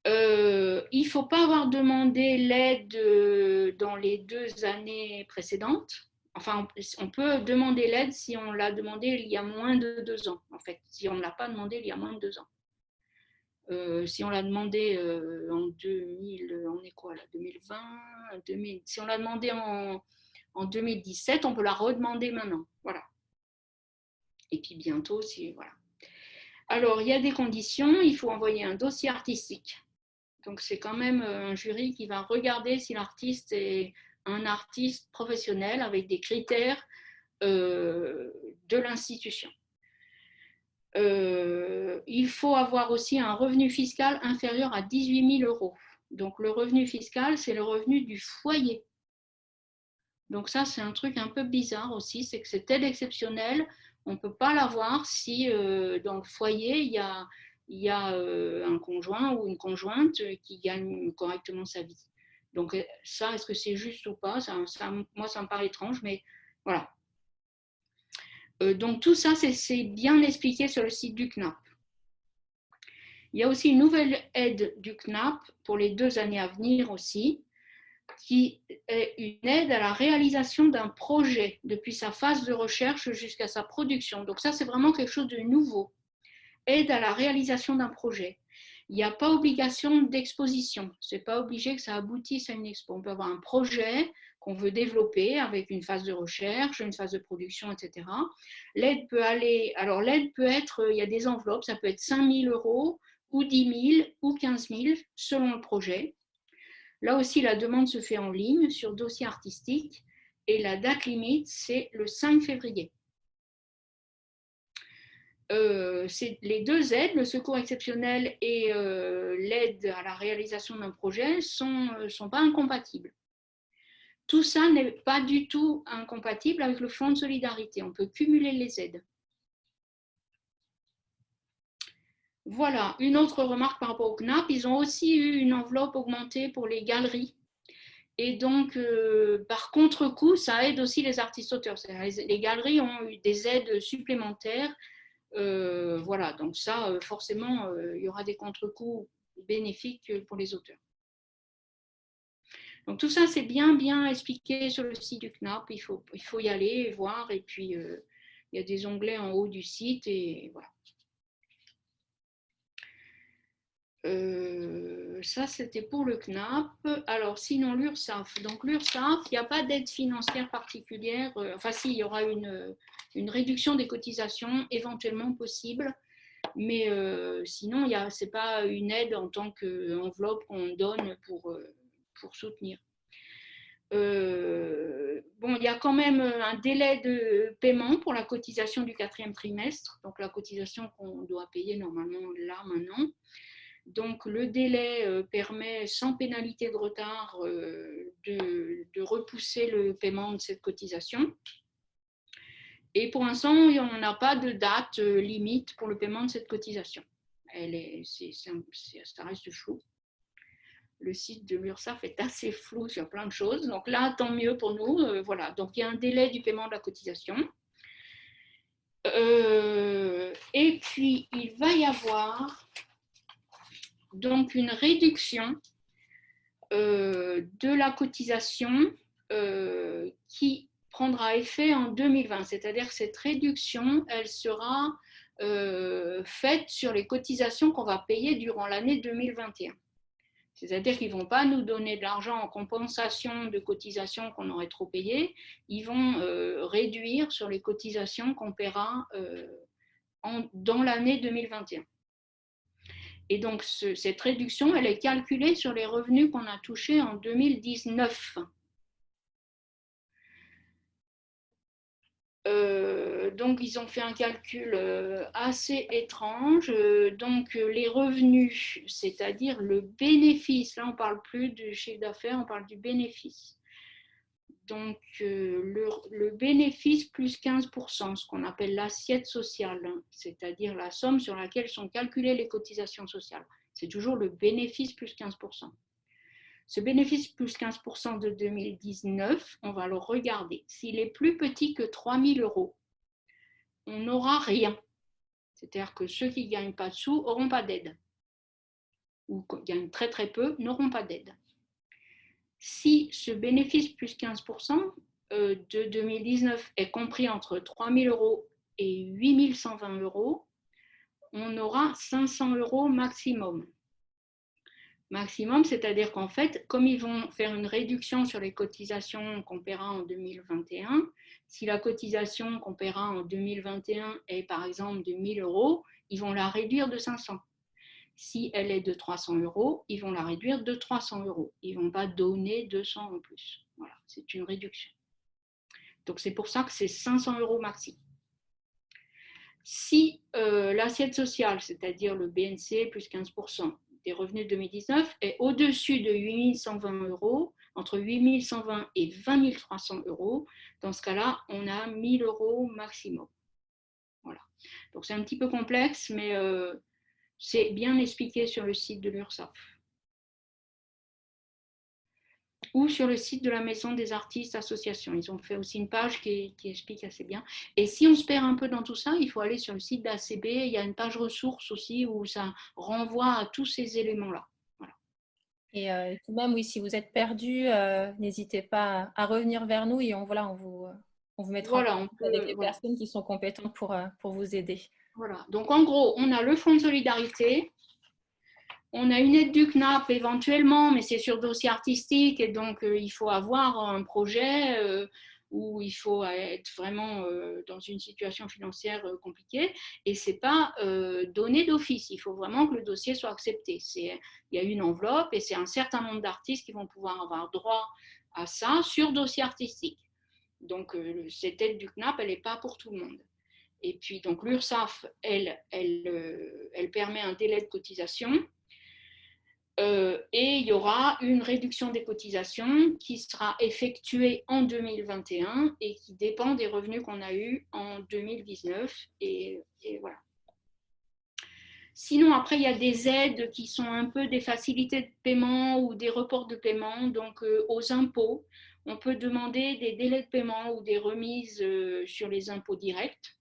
Il ne faut pas avoir demandé l'aide dans les 2 années précédentes. Enfin, on peut demander l'aide si on l'a demandé il y a moins de 2 ans, en fait. Si on ne l'a pas demandé il y a moins de 2 ans. Si on l'a demandé en 2000, on est quoi là, 2020, si on l'a demandé en 2017, on peut la redemander maintenant. Voilà. Et puis bientôt, voilà. Alors, il y a des conditions. Il faut envoyer un dossier artistique. Donc, c'est quand même un jury qui va regarder si l'artiste est un artiste professionnel avec des critères de l'institution. Il faut avoir aussi un revenu fiscal inférieur à 18 000 euros. Donc, le revenu fiscal, c'est le revenu du foyer. Donc, ça, c'est un truc un peu bizarre aussi, c'est que cette aide exceptionnelle, on ne peut pas l'avoir si dans le foyer, il y a un conjoint ou une conjointe qui gagne correctement sa vie. Donc ça, est-ce que c'est juste ou pas ? Moi, ça me paraît étrange, mais voilà. Donc tout ça, c'est bien expliqué sur le site du CNAP. Il y a aussi une nouvelle aide du CNAP pour les 2 années à venir aussi, qui est une aide à la réalisation d'un projet depuis sa phase de recherche jusqu'à sa production. Donc ça, c'est vraiment quelque chose de nouveau. Aide à la réalisation d'un projet. Il n'y a pas obligation d'exposition. Ce n'est pas obligé que ça aboutisse à une expo. On peut avoir un projet qu'on veut développer avec une phase de recherche, une phase de production, etc. L'aide peut être, il y a des enveloppes, ça peut être 5 000 euros ou 10 000 ou 15 000 selon le projet. Là aussi, la demande se fait en ligne sur dossier artistique et la date limite, c'est le 5 février. Les 2 aides, le secours exceptionnel et l'aide à la réalisation d'un projet, ne sont pas incompatibles. Tout ça n'est pas du tout incompatible avec le Fonds de solidarité. On peut cumuler les aides. Voilà, une autre remarque par rapport au CNAP, ils ont aussi eu une enveloppe augmentée pour les galeries. Et donc, par contre-coup, ça aide aussi les artistes-auteurs. Les galeries ont eu des aides supplémentaires. Voilà, donc ça, forcément, il y aura des contre-coups bénéfiques pour les auteurs. Donc tout ça, c'est bien expliqué sur le site du CNAP. Il faut y aller et voir. Et puis, il y a des onglets en haut du site. Et voilà. Ça, c'était pour le CNAP. Alors, sinon, l'URSSAF. Donc, l'URSSAF, il n'y a pas d'aide financière particulière. Enfin, si, il y aura une réduction des cotisations éventuellement possible. Mais sinon, ce n'est pas une aide en tant qu'enveloppe qu'on donne pour soutenir. Bon, il y a quand même un délai de paiement pour la cotisation du 4e trimestre, donc la cotisation qu'on doit payer normalement là, maintenant. Donc, le délai permet, sans pénalité de retard, de repousser le paiement de cette cotisation. Et pour l'instant, on n'a pas de date limite pour le paiement de cette cotisation. Ça reste flou. Le site de l'URSSAF est assez flou sur plein de choses. Donc là, tant mieux pour nous. Voilà. Donc, il y a un délai du paiement de la cotisation. Et puis, il va y avoir donc une réduction de la cotisation qui prendra effet en 2020. C'est-à-dire que cette réduction, elle sera faite sur les cotisations qu'on va payer durant l'année 2021. C'est-à-dire qu'ils ne vont pas nous donner de l'argent en compensation de cotisations qu'on aurait trop payées, ils vont réduire sur les cotisations qu'on paiera dans l'année 2021. Et donc, cette réduction, elle est calculée sur les revenus qu'on a touchés en 2019. Donc, ils ont fait un calcul assez étrange. Donc, les revenus, c'est-à-dire le bénéfice, là, on ne parle plus du chiffre d'affaires, on parle du bénéfice. Donc, le bénéfice plus 15%, ce qu'on appelle l'assiette sociale, c'est-à-dire la somme sur laquelle sont calculées les cotisations sociales. C'est toujours le bénéfice plus 15%. Ce bénéfice plus 15% de 2019, on va le regarder. S'il est plus petit que 3 000 €, on n'aura rien. C'est-à-dire que ceux qui ne gagnent pas de sous n'auront pas d'aide. Ou qui gagnent très très peu n'auront pas d'aide. Si ce bénéfice plus 15% de 2019 est compris entre 3 000 € et 8 120 €, on aura 500 € maximum. Maximum, c'est-à-dire qu'en fait, comme ils vont faire une réduction sur les cotisations qu'on paiera en 2021, si la cotisation qu'on paiera en 2021 est par exemple de 1 000 €, ils vont la réduire de 500. Si elle est de 300 €, ils vont la réduire de 300 €. Ils ne vont pas donner 200 en plus. Voilà, c'est une réduction. Donc c'est pour ça que c'est 500 € maxi. Si l'assiette sociale, c'est-à-dire le BNC plus 15% des revenus de 2019, est au-dessus de 8 120 €, entre 8 120 et 20 300 €, dans ce cas-là, on a 1 000 € maximum. Voilà. Donc c'est un petit peu complexe, mais c'est bien expliqué sur le site de l'URSSAF. Ou sur le site de la Maison des artistes associations. Ils ont fait aussi une page qui explique assez bien. Et si on se perd un peu dans tout ça, il faut aller sur le site d'ACB. Il y a une page ressources aussi où ça renvoie à tous ces éléments-là. Voilà. Et tout même, oui, si vous êtes perdu, n'hésitez pas à revenir vers nous et on vous mettra en contact avec les personnes qui sont compétentes pour vous aider. Voilà. Donc, en gros, on a le fonds de solidarité. On a une aide du CNAP éventuellement, mais c'est sur dossier artistique et donc il faut avoir un projet où il faut être vraiment dans une situation financière compliquée et ce n'est pas donné d'office. Il faut vraiment que le dossier soit accepté. Il y a une enveloppe et c'est un certain nombre d'artistes qui vont pouvoir avoir droit à ça sur dossier artistique. Donc cette aide du CNAP, elle n'est pas pour tout le monde. Et puis donc l'URSSAF, elle permet un délai de cotisation. Et il y aura une réduction des cotisations qui sera effectuée en 2021 et qui dépend des revenus qu'on a eus en 2019. Et voilà. Sinon, après, il y a des aides qui sont un peu des facilités de paiement ou des reports de paiement. Donc, aux impôts, on peut demander des délais de paiement ou des remises sur les impôts directs.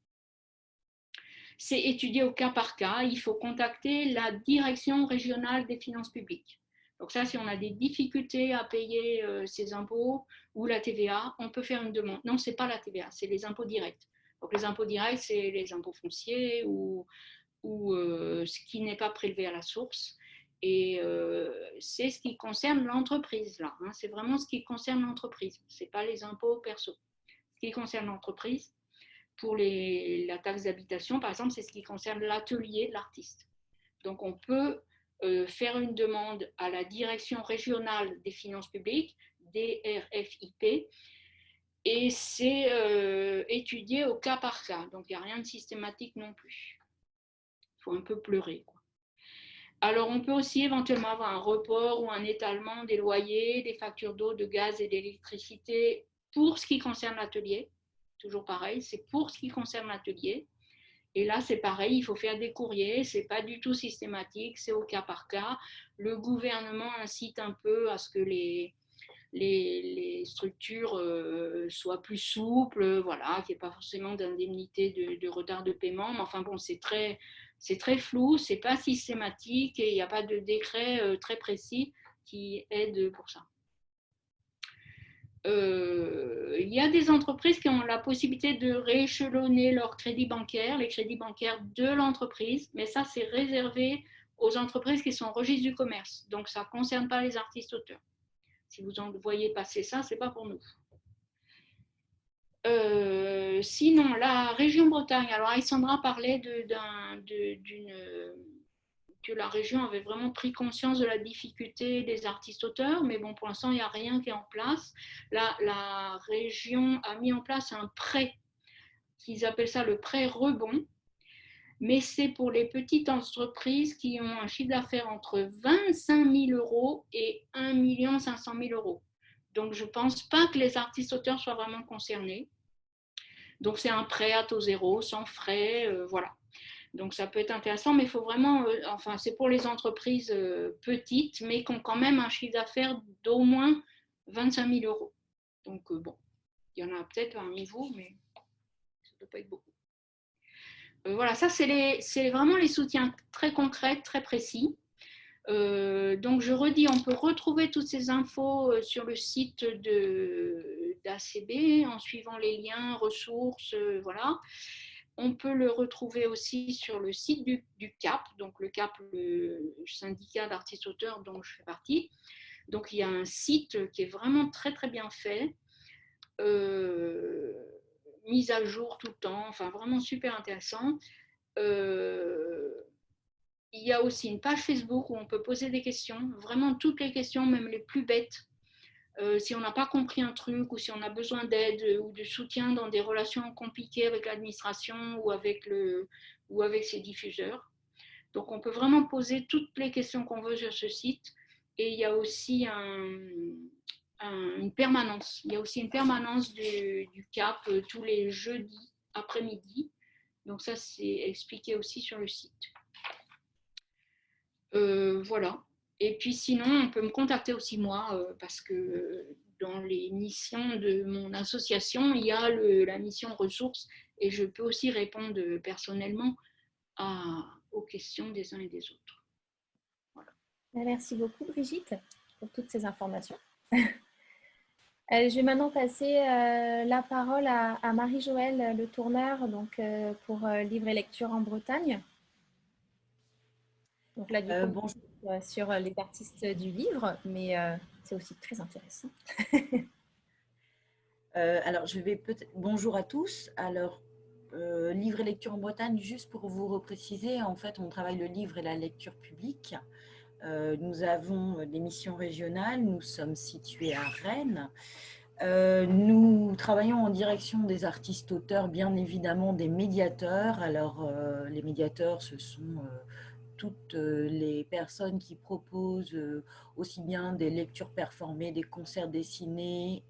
C'est étudié au cas par cas. Il faut contacter la direction régionale des finances publiques. Donc ça, si on a des difficultés à payer ses impôts ou la TVA, on peut faire une demande. Non, ce n'est pas la TVA, c'est les impôts directs. Donc les impôts directs, c'est les impôts fonciers ou ce qui n'est pas prélevé à la source. Et c'est ce qui concerne l'entreprise, là. Hein. C'est vraiment ce qui concerne l'entreprise. Ce n'est pas les impôts perso. Ce qui concerne l'entreprise, pour la taxe d'habitation, par exemple, c'est ce qui concerne l'atelier de l'artiste. Donc, on peut faire une demande à la Direction régionale des finances publiques, DRFIP, et c'est étudié au cas par cas. Donc, il n'y a rien de systématique non plus. Il faut un peu pleurer, quoi. Alors, on peut aussi éventuellement avoir un report ou un étalement des loyers, des factures d'eau, de gaz et d'électricité pour ce qui concerne l'atelier. Toujours pareil, c'est pour ce qui concerne l'atelier. Et là, c'est pareil, il faut faire des courriers, c'est pas du tout systématique, c'est au cas par cas. Le gouvernement incite un peu à ce que les structures soient plus souples, voilà, qu'il n'y ait pas forcément d'indemnité de retard de paiement. Mais enfin bon, c'est très flou, c'est pas systématique et il n'y a pas de décret très précis qui aide pour ça. Il y a des entreprises qui ont la possibilité de rééchelonner leur crédit bancaire, les crédits bancaires de l'entreprise, mais ça, c'est réservé aux entreprises qui sont au registre du commerce. Donc, ça ne concerne pas les artistes auteurs. Si vous en voyez passer ça, ce n'est pas pour nous. Sinon, la région Bretagne, alors Alexandra parlait que la région avait vraiment pris conscience de la difficulté des artistes auteurs, mais bon, pour l'instant, il n'y a rien qui est en place. La région a mis en place un prêt, qu'ils appellent ça le prêt rebond, mais c'est pour les petites entreprises qui ont un chiffre d'affaires entre 25 000 euros et 1 500 000 euros. Donc, je ne pense pas que les artistes auteurs soient vraiment concernés. Donc, c'est un prêt à taux zéro, sans frais, voilà. Donc, ça peut être intéressant, mais il faut vraiment, enfin, c'est pour les entreprises petites, mais qui ont quand même un chiffre d'affaires d'au moins 25 000 euros. Donc, bon, il y en a peut-être parmi vous, mais ça ne peut pas être beaucoup. Voilà, ça, c'est vraiment les soutiens très concrets, très précis. Donc, je redis, on peut retrouver toutes ces infos sur le site d'ACB en suivant les liens, ressources, voilà. On peut le retrouver aussi sur le site du CAP, donc le CAP, le syndicat d'artistes auteurs dont je fais partie. Donc, il y a un site qui est vraiment très, très bien fait, mise à jour tout le temps, enfin, vraiment super intéressant. Il y a aussi une page Facebook où on peut poser des questions, vraiment toutes les questions, même les plus bêtes. Si on n'a pas compris un truc ou si on a besoin d'aide ou de soutien dans des relations compliquées avec l'administration ou avec ses diffuseurs. Donc on peut vraiment poser toutes les questions qu'on veut sur ce site. Et il y a aussi une permanence. Il y a aussi une permanence du CAP tous les jeudis après-midi. Donc ça, c'est expliqué aussi sur le site. Voilà. Et puis sinon, on peut me contacter aussi moi, parce que dans les missions de mon association, il y a la mission ressources et je peux aussi répondre personnellement aux questions des uns et des autres. Voilà. Merci beaucoup Brigitte pour toutes ces informations. Je vais maintenant passer la parole à Marie-Joëlle Le Tourneur donc, pour Livre et lecture en Bretagne. Donc là, du coup, bonjour. Sur les artistes du livre, mais c'est aussi très intéressant. Alors, je vais peut-être... Bonjour à tous. Alors, livre et lecture en Bretagne, juste pour vous repréciser, en fait, on travaille le livre et la lecture publique. Nous avons des missions régionales, nous sommes situés à Rennes. Nous travaillons en direction des artistes auteurs, bien évidemment des médiateurs. Alors, les médiateurs, ce sont toutes les personnes qui proposent aussi bien des lectures performées, des concerts dessinés,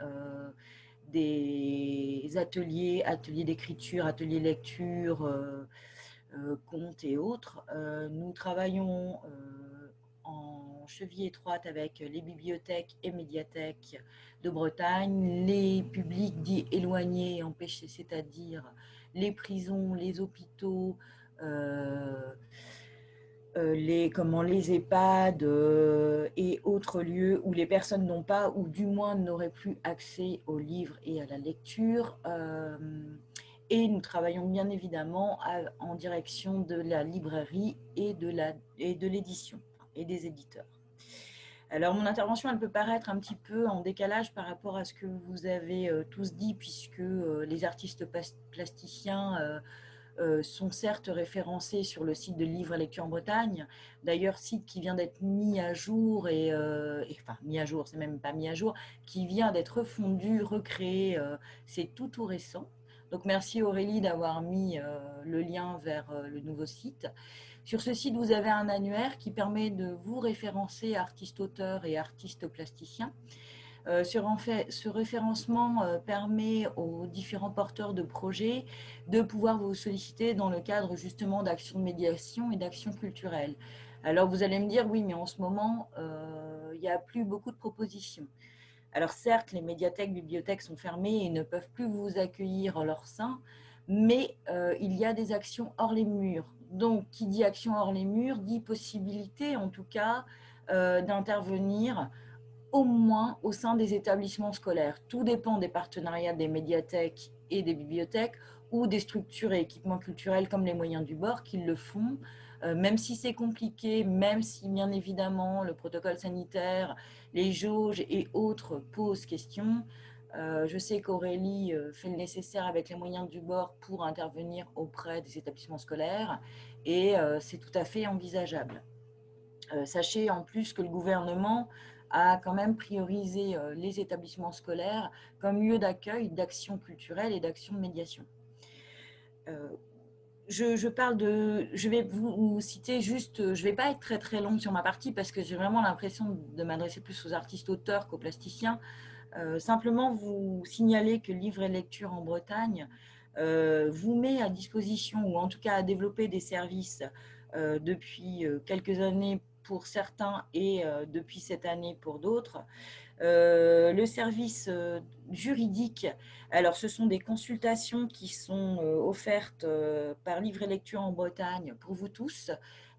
des ateliers d'écriture, ateliers lecture, contes et autres. Nous travaillons en cheville étroite avec les bibliothèques et médiathèques de Bretagne, les publics dits éloignés, empêchés, c'est-à-dire les prisons, les hôpitaux, les EHPAD et autres lieux où les personnes n'ont pas, ou du moins n'auraient plus accès aux livres et à la lecture. Et nous travaillons bien évidemment en direction de la librairie et de l'édition et des éditeurs. Alors, mon intervention, elle peut paraître un petit peu en décalage par rapport à ce que vous avez tous dit, puisque les artistes plasticiens sont certes référencés sur le site de Livre et Lecture en Bretagne, d'ailleurs site qui vient d'être mis à jour, enfin mis à jour, c'est même pas mis à jour, qui vient d'être refondu, recréé, c'est tout récent. Donc merci Aurélie d'avoir mis le lien vers le nouveau site. Sur ce site, vous avez un annuaire qui permet de vous référencer artistes-auteurs et artistes-plasticiens. Ce référencement permet aux différents porteurs de projets de pouvoir vous solliciter dans le cadre justement d'actions de médiation et d'actions culturelles. Alors vous allez me dire, oui, mais en ce moment, il n'y a plus beaucoup de propositions. Alors certes, les médiathèques, bibliothèques sont fermées et ne peuvent plus vous accueillir en leur sein, mais il y a des actions hors les murs. Donc, qui dit action hors les murs, dit possibilité en tout cas d'intervenir au moins au sein des établissements scolaires. Tout dépend des partenariats des médiathèques et des bibliothèques ou des structures et équipements culturels comme les moyens du bord qui le font, même si c'est compliqué, même si bien évidemment le protocole sanitaire, les jauges et autres posent question. Je sais qu'Aurélie fait le nécessaire avec les moyens du bord pour intervenir auprès des établissements scolaires et c'est tout à fait envisageable. Sachez en plus que le gouvernement a quand même priorisé les établissements scolaires comme lieu d'accueil, d'action culturelle et d'action de médiation. Je vais vous citer juste, je ne vais pas être très très longue sur ma partie parce que j'ai vraiment l'impression de m'adresser plus aux artistes-auteurs qu'aux plasticiens. Simplement vous signaler que Livre et Lecture en Bretagne vous met à disposition, ou en tout cas à développer des services depuis quelques années pour certains et depuis cette année pour d'autres. Le service juridique, alors ce sont des consultations qui sont offertes par Livre et Lecture en Bretagne pour vous tous.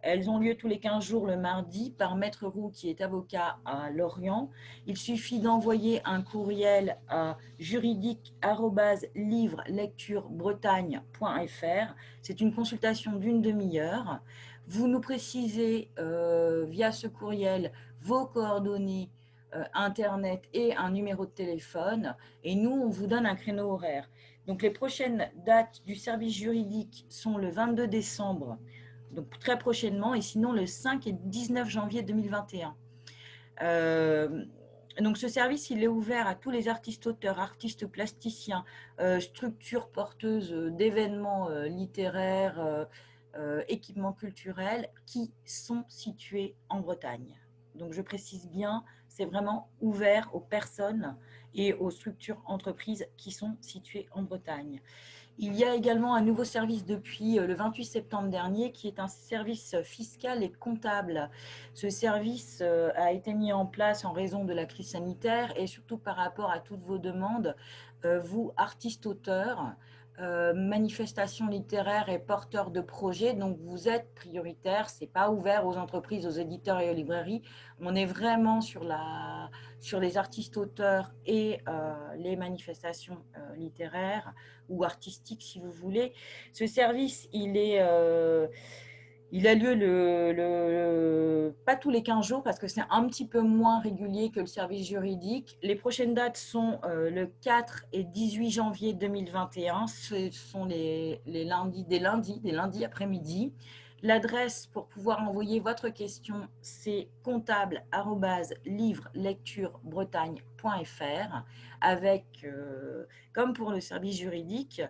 Elles ont lieu tous les 15 jours le mardi par Maître Roux qui est avocat à Lorient. Il suffit d'envoyer un courriel à juridique@livrelecturebretagne.fr. C'est une consultation d'une demi-heure. Vous nous précisez via ce courriel vos coordonnées Internet et un numéro de téléphone et nous, on vous donne un créneau horaire. Donc, les prochaines dates du service juridique sont le 22 décembre, donc très prochainement, et sinon le 5 et 19 janvier 2021. Donc, ce service, il est ouvert à tous les artistes-auteurs, artistes plasticiens, structures porteuses d'événements littéraires, équipements culturels qui sont situés en Bretagne. Donc, je précise bien, c'est vraiment ouvert aux personnes et aux structures entreprises qui sont situées en Bretagne. Il y a également un nouveau service depuis le 28 septembre dernier qui est un service fiscal et comptable. Ce service a été mis en place en raison de la crise sanitaire et surtout par rapport à toutes vos demandes, vous, artistes-auteurs, manifestations littéraires et porteurs de projets, donc vous êtes prioritaire, ce n'est pas ouvert aux entreprises, aux éditeurs et aux librairies. On est vraiment sur les artistes-auteurs et les manifestations littéraires ou artistique si vous voulez. Ce service, il a lieu pas tous les 15 jours parce que c'est un petit peu moins régulier que le service juridique. Les prochaines dates sont le 4 et 18 janvier 2021. Ce sont des lundis après-midi. L'adresse pour pouvoir envoyer votre question, c'est comptable@livrelecturebretagne.fr avec, comme pour le service juridique,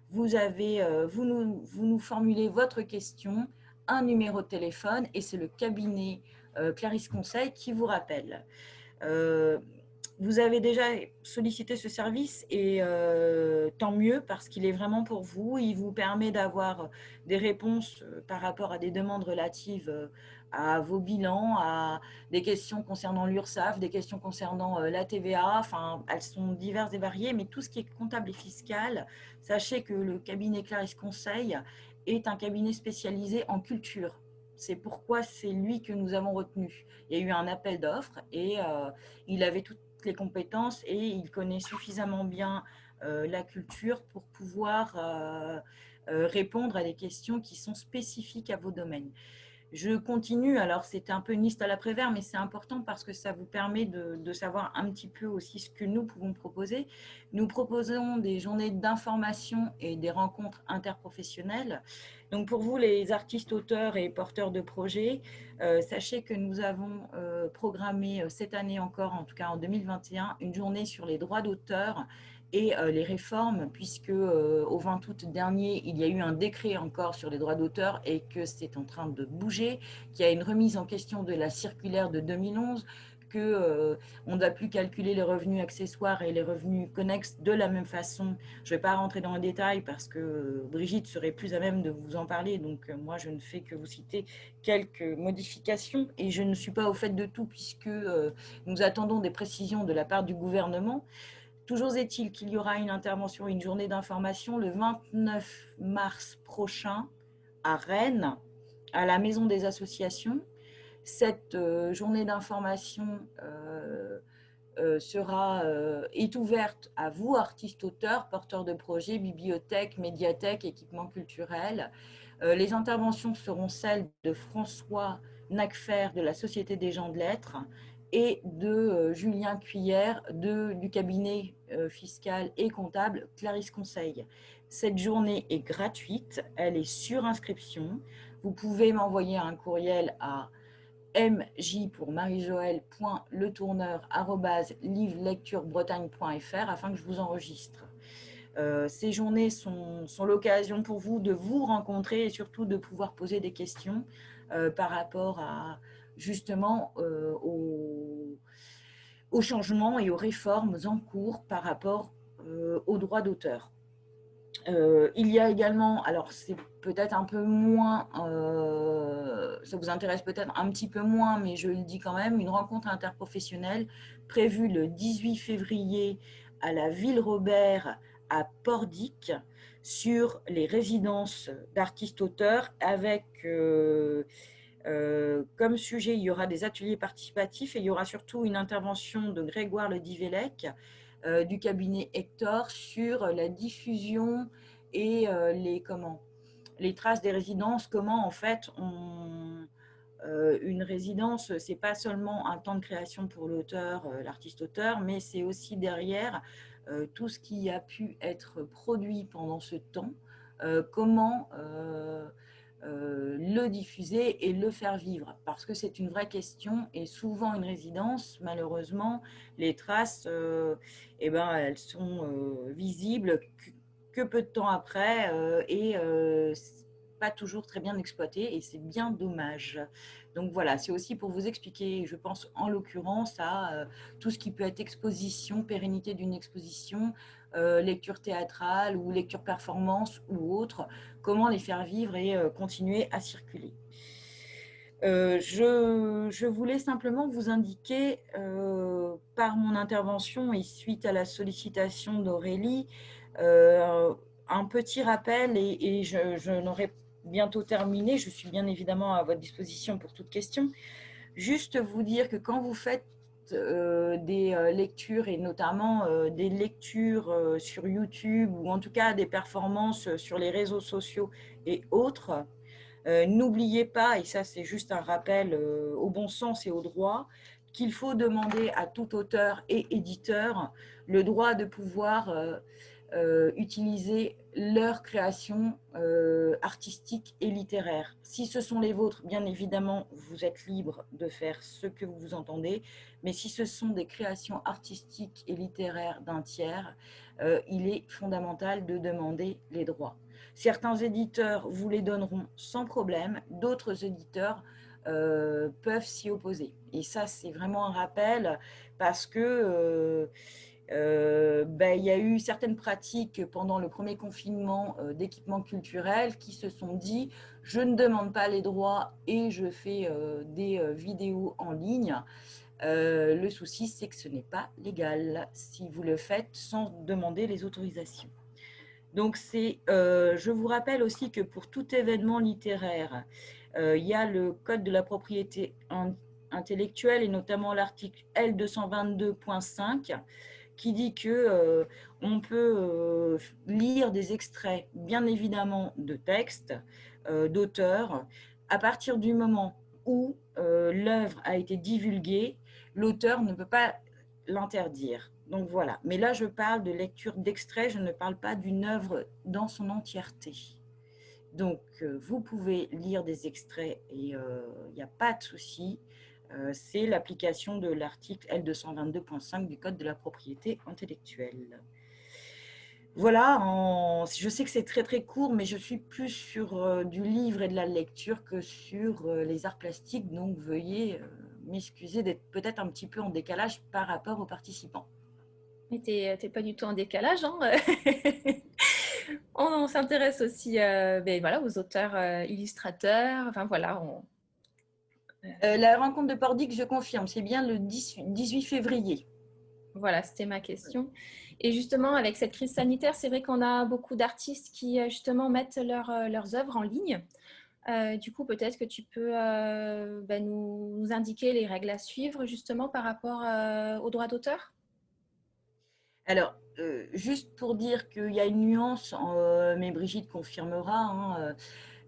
vous nous formulez votre question, un numéro de téléphone et c'est le cabinet Clarisse Conseil qui vous rappelle. Vous avez déjà sollicité ce service et tant mieux parce qu'il est vraiment pour vous. Il vous permet d'avoir des réponses par rapport à des demandes relatives à vos bilans, à des questions concernant l'URSSAF, des questions concernant la TVA. Enfin, elles sont diverses et variées, mais tout ce qui est comptable et fiscal, sachez que le cabinet Clarisse Conseil est un cabinet spécialisé en culture. C'est pourquoi c'est lui que nous avons retenu. Il y a eu un appel d'offres et il avait toutes les compétences et il connaît suffisamment bien la culture pour pouvoir répondre à des questions qui sont spécifiques à vos domaines. Je continue, alors c'est un peu une liste à l'après-vert, mais c'est important parce que ça vous permet de savoir un petit peu aussi ce que nous pouvons proposer. Nous proposons des journées d'information et des rencontres interprofessionnelles. Donc pour vous, les artistes, auteurs et porteurs de projets, sachez que nous avons programmé cette année encore, en tout cas en 2021, une journée sur les droits d'auteur et les réformes, puisque au 20 août dernier, il y a eu un décret encore sur les droits d'auteur et que c'est en train de bouger, qu'il y a une remise en question de la circulaire de 2011, qu'on ne doit plus calculer les revenus accessoires et les revenus connexes de la même façon. Je ne vais pas rentrer dans les détails parce que Brigitte serait plus à même de vous en parler, donc moi je ne fais que vous citer quelques modifications et je ne suis pas au fait de tout puisque nous attendons des précisions de la part du gouvernement. Toujours est-il qu'il y aura une intervention, une journée d'information le 29 mars prochain à Rennes, à la Maison des Associations. Cette journée d'information est ouverte à vous, artistes, auteurs, porteurs de projets, bibliothèques, médiathèques, équipements culturels. Les interventions seront celles de François Nacfer de la Société des gens de lettres et de Julien Cuillère du cabinet fiscal et comptable Clarisse Conseil. Cette journée est gratuite, elle est sur inscription. Vous pouvez m'envoyer un courriel à mj pour marie-joëlle.letourneur@livrelecturebretagne.fr afin que je vous enregistre. Ces journées sont l'occasion pour vous de vous rencontrer et surtout de pouvoir poser des questions par rapport à justement aux changements et aux réformes en cours par rapport aux droits d'auteur. Il y a également, alors c'est peut-être un peu moins, ça vous intéresse peut-être un petit peu moins, mais je le dis quand même, une rencontre interprofessionnelle prévue le 18 février à la Ville Robert à Pordic sur les résidences d'artistes-auteurs avec comme sujet, il y aura des ateliers participatifs et il y aura surtout une intervention de Grégoire Le Divellec du cabinet Hector sur la diffusion et les traces des résidences, comment en fait une résidence, c'est pas seulement un temps de création pour l'auteur, l'artiste-auteur, mais c'est aussi derrière tout ce qui a pu être produit pendant ce temps, comment le diffuser et le faire vivre, parce que c'est une vraie question et souvent une résidence, malheureusement, les traces, elles sont visibles que peu de temps après et pas toujours très bien exploitées et c'est bien dommage. Donc voilà, c'est aussi pour vous expliquer, je pense en l'occurrence à tout ce qui peut être exposition, pérennité d'une exposition, lecture théâtrale ou lecture performance ou autre, comment les faire vivre et continuer à circuler. Je voulais simplement vous indiquer par mon intervention et suite à la sollicitation d'Aurélie, un petit rappel et je n'aurai bientôt terminé, je suis bien évidemment à votre disposition pour toute question. Juste vous dire que quand vous faites des lectures et notamment des lectures sur YouTube ou en tout cas des performances sur les réseaux sociaux et autres, n'oubliez pas, et ça c'est juste un rappel au bon sens et au droit, qu'il faut demander à tout auteur et éditeur le droit de pouvoir utiliser leur création artistique et littéraire. Si ce sont les vôtres, bien évidemment, vous êtes libre de faire ce que vous entendez, mais si ce sont des créations artistiques et littéraires d'un tiers, il est fondamental de demander les droits. Certains éditeurs vous les donneront sans problème, d'autres éditeurs peuvent s'y opposer. Et ça, c'est vraiment un rappel parce que il y a eu certaines pratiques pendant le premier confinement d'équipements culturels qui se sont dit « je ne demande pas les droits et je fais des vidéos en ligne ». Le souci, c'est que ce n'est pas légal si vous le faites sans demander les autorisations. Donc, je vous rappelle aussi que pour tout événement littéraire, il y a le Code de la propriété intellectuelle et notamment l'article L222.5 qui dit que on peut lire des extraits, bien évidemment, de textes, d'auteurs, à partir du moment où l'œuvre a été divulguée, l'auteur ne peut pas l'interdire. Donc voilà. Mais là, je parle de lecture d'extraits, je ne parle pas d'une œuvre dans son entièreté. Donc, vous pouvez lire des extraits et il n'y a pas de souci. C'est l'application de l'article L222.5 du Code de la propriété intellectuelle. Voilà, je sais que c'est très très court, mais je suis plus sur du livre et de la lecture que sur les arts plastiques, donc veuillez m'excuser d'être peut-être un petit peu en décalage par rapport aux participants. Mais t'es pas du tout en décalage, hein. On s'intéresse aussi ben voilà, aux auteurs illustrateurs. Enfin voilà, La rencontre de Pordic, je confirme, c'est bien le 18 février. voilà, c'était ma question. Et justement, avec cette crise sanitaire, c'est vrai qu'on a beaucoup d'artistes qui justement mettent leurs œuvres en ligne. Du coup, peut-être que tu peux ben, nous indiquer les règles à suivre justement par rapport aux droits d'auteur. Alors, juste pour dire qu'il y a une nuance, mais Brigitte confirmera, hein,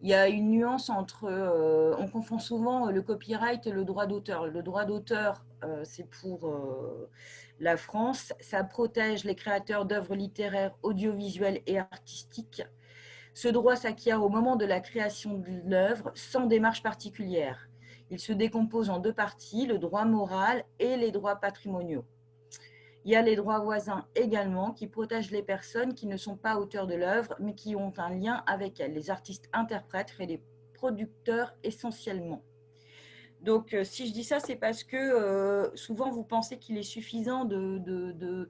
il y a une nuance entre, on confond souvent le copyright et le droit d'auteur. Le droit d'auteur, c'est pour la France, ça protège les créateurs d'œuvres littéraires, audiovisuelles et artistiques. Ce droit s'acquiert au moment de la création de l'œuvre sans démarche particulière. Il se décompose en deux parties, le droit moral et les droits patrimoniaux. Il y a les droits voisins également qui protègent les personnes qui ne sont pas auteurs de l'œuvre mais qui ont un lien avec elle, les artistes interprètes et les producteurs essentiellement. Donc, si je dis ça, c'est parce que souvent, vous pensez qu'il est suffisant de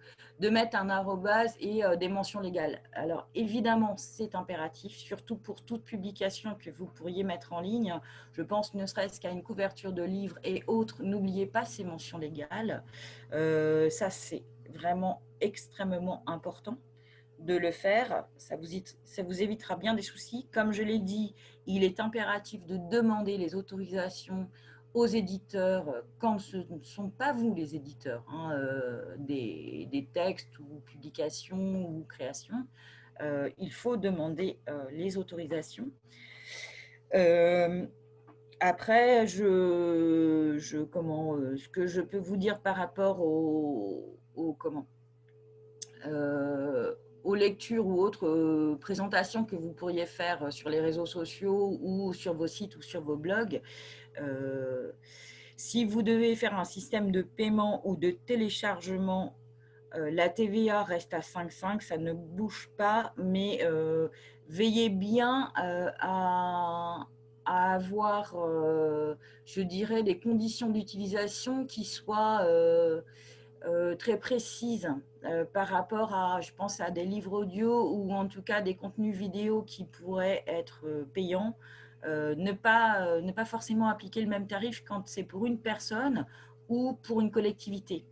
mettre un arrobase et des mentions légales. Alors, évidemment, c'est impératif, surtout pour toute publication que vous pourriez mettre en ligne. Je pense ne serait-ce qu'à une couverture de livres et autres. N'oubliez pas ces mentions légales. Ça, c'est vraiment extrêmement important de le faire. Ça vous évitera bien des soucis. Comme je l'ai dit, il est impératif de demander les autorisations aux éditeurs quand ce ne sont pas vous les éditeurs hein, des textes ou publications ou créations. Il faut demander les autorisations. Après, ce que je peux vous dire par rapport aux lectures ou autres présentations que vous pourriez faire sur les réseaux sociaux ou sur vos sites ou sur vos blogs, si vous devez faire un système de paiement ou de téléchargement, la TVA reste à 5,5, ça ne bouge pas, mais veillez bien à avoir, je dirais, des conditions d'utilisation qui soient très précises par rapport à, je pense, à des livres audio ou en tout cas des contenus vidéo qui pourraient être payants. Ne pas forcément appliquer le même tarif quand c'est pour une personne ou pour une collectivité.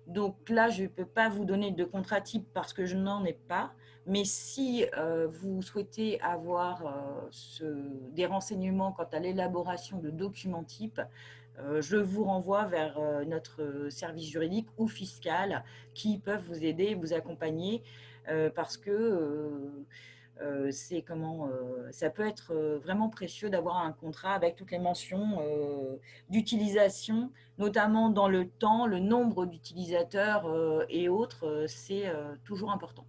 Donc là, je ne peux pas vous donner de contrat type parce que je n'en ai pas. Mais si vous souhaitez avoir des renseignements quant à l'élaboration de documents types, je vous renvoie vers notre service juridique ou fiscal qui peuvent vous aider, vous accompagner parce que ça peut être vraiment précieux d'avoir un contrat avec toutes les mentions d'utilisation, notamment dans le temps, le nombre d'utilisateurs et autres, c'est toujours important.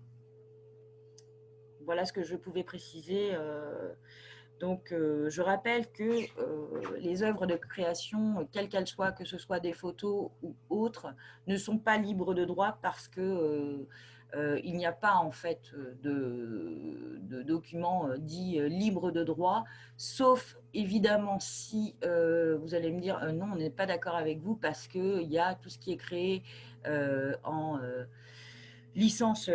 Voilà ce que je pouvais préciser. Donc, je rappelle que les œuvres de création, quelles qu'elles soient, que ce soit des photos ou autres, ne sont pas libres de droit parce que il n'y a pas en fait de document dit libre de droit, sauf évidemment si vous allez me dire non, on n'est pas d'accord avec vous parce qu'il y a tout ce qui est créé en licence,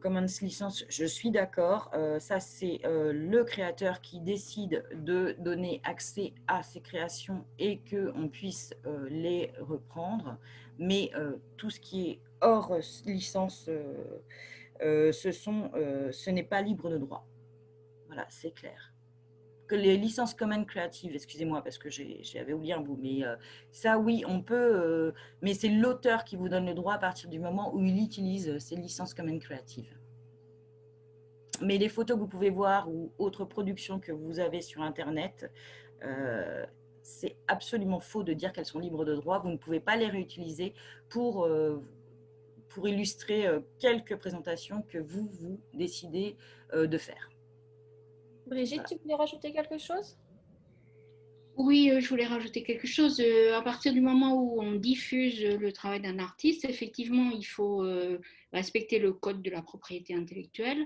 Commons licence, je suis d'accord. Ça, c'est le créateur qui décide de donner accès à ses créations et qu'on puisse les reprendre. Mais tout ce qui est hors licence, ce n'est pas libre de droit. Voilà, c'est clair. Que les licences Common Creative, excusez-moi parce que j'avais oublié un bout, mais ça oui, on peut, mais c'est l'auteur qui vous donne le droit à partir du moment où il utilise ces licences Common Creative. Mais les photos que vous pouvez voir ou autres productions que vous avez sur Internet, c'est absolument faux de dire qu'elles sont libres de droit. Vous ne pouvez pas les réutiliser pour illustrer quelques présentations que vous décidez de faire. Brigitte, Voilà. tu voulais rajouter quelque chose? Oui, je voulais rajouter quelque chose. À partir du moment où on diffuse le travail d'un artiste, effectivement, il faut respecter le code de la propriété intellectuelle,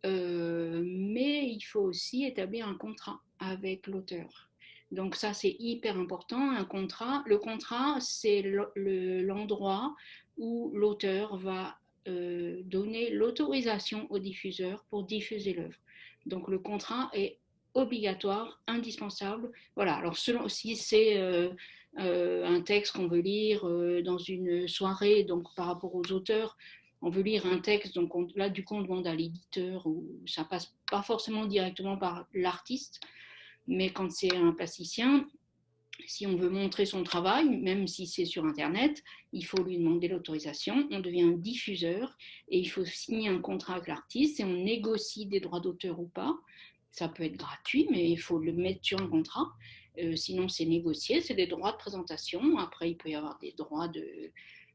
mais il faut aussi établir un contrat avec l'auteur. Donc ça, c'est hyper important, un contrat. Le contrat, c'est l'endroit où l'auteur va donner l'autorisation au diffuseur pour diffuser l'œuvre. Donc le contrat est obligatoire, indispensable. Voilà, alors selon, si c'est un texte qu'on veut lire dans une soirée, donc par rapport aux auteurs, on veut lire un texte, donc là du coup on demande à l'éditeur, ou ça passe pas forcément directement par l'artiste, mais quand c'est un plasticien, si on veut montrer son travail, même si c'est sur Internet, il faut lui demander l'autorisation, on devient un diffuseur et il faut signer un contrat avec l'artiste et on négocie des droits d'auteur ou pas. Ça peut être gratuit, mais il faut le mettre sur un contrat. Sinon, c'est négocié, c'est des droits de présentation. Après, il peut y avoir des droits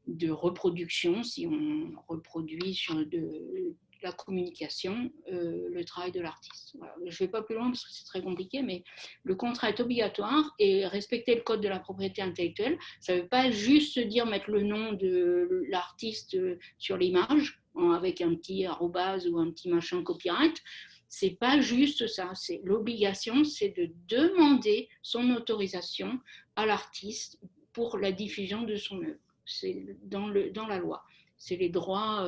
de reproduction si on reproduit sur de la communication le travail de l'artiste. Voilà. Je ne vais pas plus loin parce que c'est très compliqué, mais le contrat est obligatoire et respecter le code de la propriété intellectuelle, ça ne veut pas juste dire mettre le nom de l'artiste sur l'image avec un petit arrobase ou un petit machin copyright. C'est pas juste ça, c'est l'obligation, c'est de demander son autorisation à l'artiste pour la diffusion de son œuvre. C'est dans la loi. C'est les droits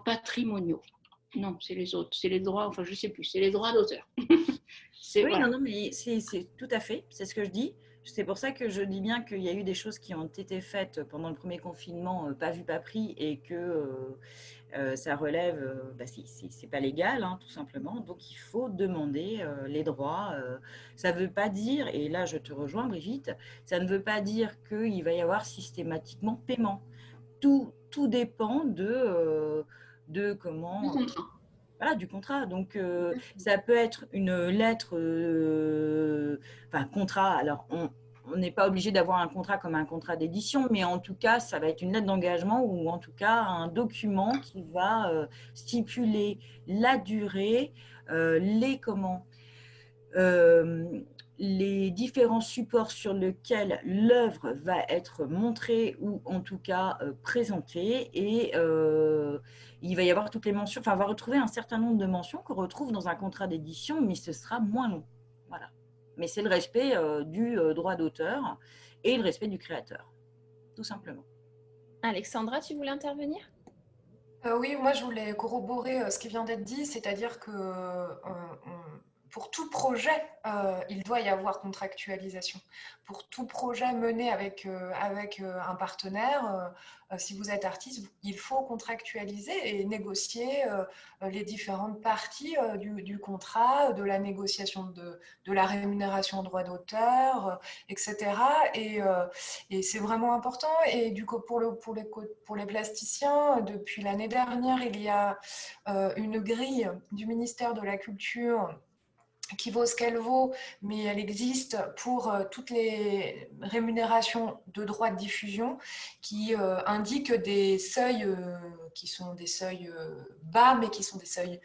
patrimoniaux. Non, c'est les autres. C'est les droits, enfin je sais plus, c'est les droits d'auteur. Oui, Voilà. non, mais c'est tout à fait, c'est ce que je dis. C'est pour ça que je dis bien qu'il y a eu des choses qui ont été faites pendant le premier confinement, pas vu, pas pris, et que ça relève, bah, c'est pas légal, hein, tout simplement. Donc il faut demander les droits. Ça ne veut pas dire, et là je te rejoins Brigitte, ça ne veut pas dire qu'il va y avoir systématiquement paiement. Tout dépend de Du comment contrat. voilà, du contrat. Donc, ça peut être une lettre, enfin, contrat. Alors, on n'est pas obligé d'avoir un contrat comme un contrat d'édition, mais en tout cas, ça va être une lettre d'engagement ou en tout cas un document qui va stipuler la durée, les comment, euh, les différents supports sur lesquels l'œuvre va être montrée ou en tout cas présentée, et il va y avoir toutes les mentions, enfin on va retrouver un certain nombre de mentions qu'on retrouve dans un contrat d'édition, mais ce sera moins long. Voilà. Mais c'est le respect du droit d'auteur et le respect du créateur, tout simplement. Alexandra, tu voulais intervenir? Oui, moi je voulais corroborer ce qui vient d'être dit, c'est-à-dire que pour tout projet, il doit y avoir contractualisation. Pour tout projet mené avec un partenaire, si vous êtes artiste, il faut contractualiser et négocier les différentes parties du contrat, de la négociation de la rémunération en droit d'auteur, etc. Et c'est vraiment important. Et du coup, pour les plasticiens, depuis l'année dernière, il y a une grille du ministère de la Culture qui vaut ce qu'elle vaut, mais elle existe pour toutes les rémunérations de droits de diffusion, qui indiquent des seuils qui sont des seuils bas, mais qui sont des seuils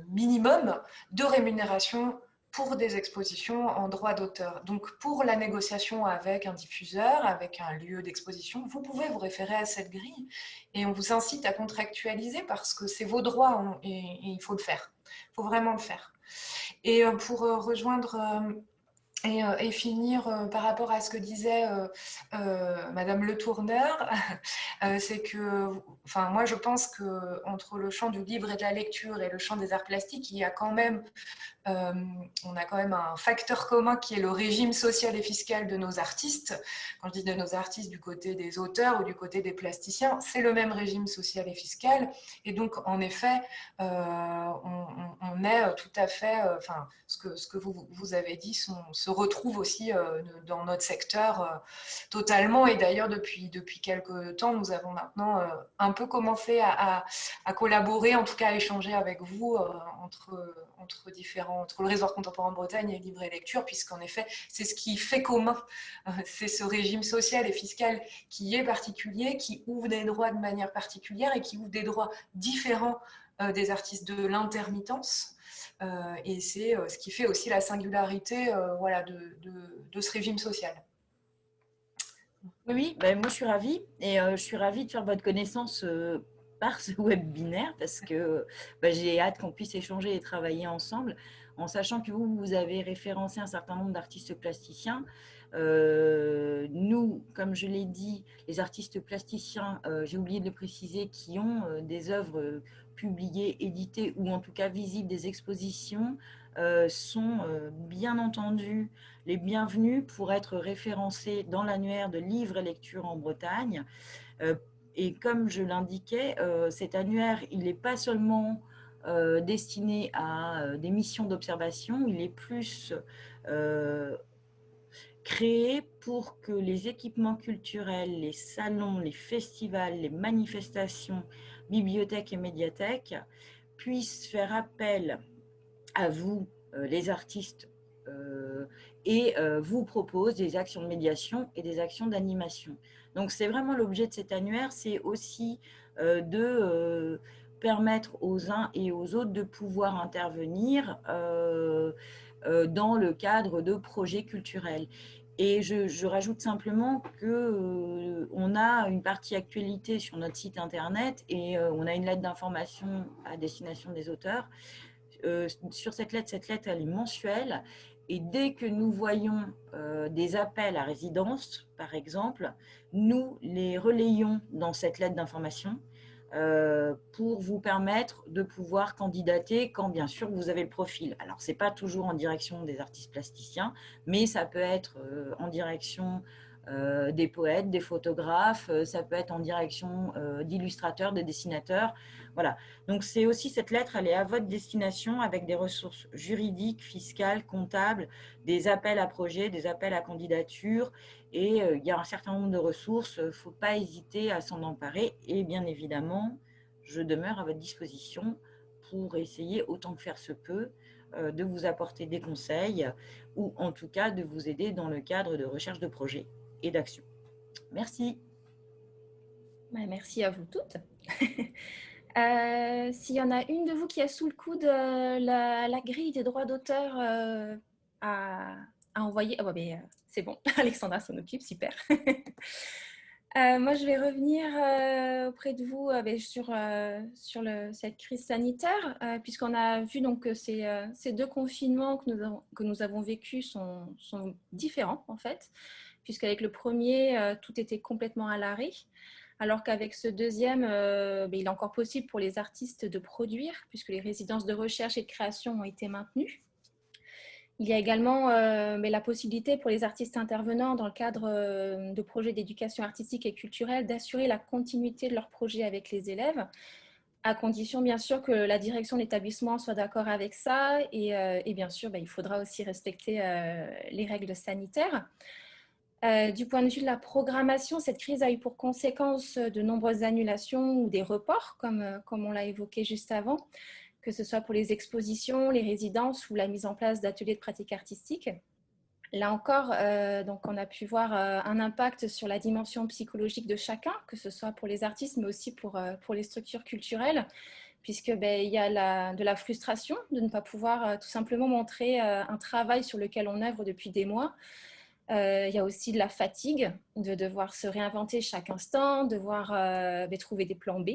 minimum de rémunération pour des expositions en droit d'auteur. Donc pour la négociation avec un diffuseur, avec un lieu d'exposition, vous pouvez vous référer à cette grille et on vous incite à contractualiser parce que c'est vos droits et il faut le faire. Il faut vraiment le faire. Et pour rejoindre et finir par rapport à ce que disait Madame Le Tourneur, c'est que, enfin, moi je pense que entre le champ du livre et de la lecture et le champ des arts plastiques, il y a quand même on a quand même un facteur commun qui est le régime social et fiscal de nos artistes. Quand je dis de nos artistes, du côté des auteurs ou du côté des plasticiens, c'est le même régime social et fiscal. Et donc, en effet, on est tout à fait, enfin, ce que vous avez dit se retrouve aussi dans notre secteur totalement. Et d'ailleurs, depuis quelques temps, nous avons maintenant un peu commencé à collaborer, en tout cas à échanger avec vous entre le réseau contemporain de Bretagne et Livre et Lecture, puisqu'en effet, c'est ce qui fait commun. C'est ce régime social et fiscal qui est particulier, qui ouvre des droits de manière particulière et qui ouvre des droits différents des artistes de l'intermittence. Et c'est ce qui fait aussi la singularité voilà, de ce régime social. Oui, oui, ben, moi je suis ravie et je suis ravie de faire votre connaissance par ce webinaire parce que ben, j'ai hâte qu'on puisse échanger et travailler ensemble en sachant que vous avez référencé un certain nombre d'artistes plasticiens. Nous, comme je l'ai dit, les artistes plasticiens, j'ai oublié de le préciser, qui ont des œuvres publiées, éditées ou en tout cas visibles des expositions, sont bien entendu les bienvenus pour être référencés dans l'annuaire de livres et lectures en Bretagne. Et comme je l'indiquais, cet annuaire, il n'est pas seulement destiné à des missions d'observation, il est plus créé pour que les équipements culturels, les salons, les festivals, les manifestations, bibliothèques et médiathèques puissent faire appel à vous, les artistes, et vous propose des actions de médiation et des actions d'animation. Donc c'est vraiment l'objet de cet annuaire, c'est aussi de permettre aux uns et aux autres de pouvoir intervenir dans le cadre de projets culturels. Et je rajoute simplement qu'on a une partie actualité sur notre site internet et on a une lettre d'information à destination des auteurs. Sur cette lettre elle est mensuelle et dès que nous voyons des appels à résidence, par exemple, nous les relayons dans cette lettre d'information pour vous permettre de pouvoir candidater quand bien sûr vous avez le profil. Alors c'est pas toujours en direction des artistes plasticiens, mais ça peut être en direction des poètes, des photographes, ça peut être en direction d'illustrateurs, de dessinateurs. Voilà. Donc c'est aussi cette lettre, elle est à votre destination avec des ressources juridiques, fiscales, comptables, des appels à projets, des appels à candidature et il y a un certain nombre de ressources, il ne faut pas hésiter à s'en emparer et bien évidemment, je demeure à votre disposition pour essayer autant que faire se peut de vous apporter des conseils ou en tout cas de vous aider dans le cadre de recherche de projets et d'actions. Merci. Merci à vous toutes. S'il y en a une de vous qui a sous le coude la grille des droits d'auteur à envoyer, oh, c'est bon, Alexandra s'en occupe, super. Moi, je vais revenir auprès de vous sur cette crise sanitaire, puisqu'on a vu donc, que ces deux confinements que nous avons vécus sont différents, en fait, puisqu'avec le premier, tout était complètement à l'arrêt, alors qu'avec ce deuxième, il est encore possible pour les artistes de produire, puisque les résidences de recherche et de création ont été maintenues. Il y a également la possibilité pour les artistes intervenants dans le cadre de projets d'éducation artistique et culturelle d'assurer la continuité de leur projet avec les élèves, à condition bien sûr que la direction de l'établissement soit d'accord avec ça et bien sûr il faudra aussi respecter les règles sanitaires. Du point de vue de la programmation, cette crise a eu pour conséquence de nombreuses annulations ou des reports, comme on l'a évoqué juste avant, que ce soit pour les expositions, les résidences ou la mise en place d'ateliers de pratique artistique. Là encore, donc on a pu voir un impact sur la dimension psychologique de chacun, que ce soit pour les artistes, mais aussi pour les structures culturelles, puisque il y a de la frustration de ne pas pouvoir tout simplement montrer un travail sur lequel on œuvre depuis des mois. Il y a aussi de la fatigue, de devoir se réinventer chaque instant, devoir trouver des plans B.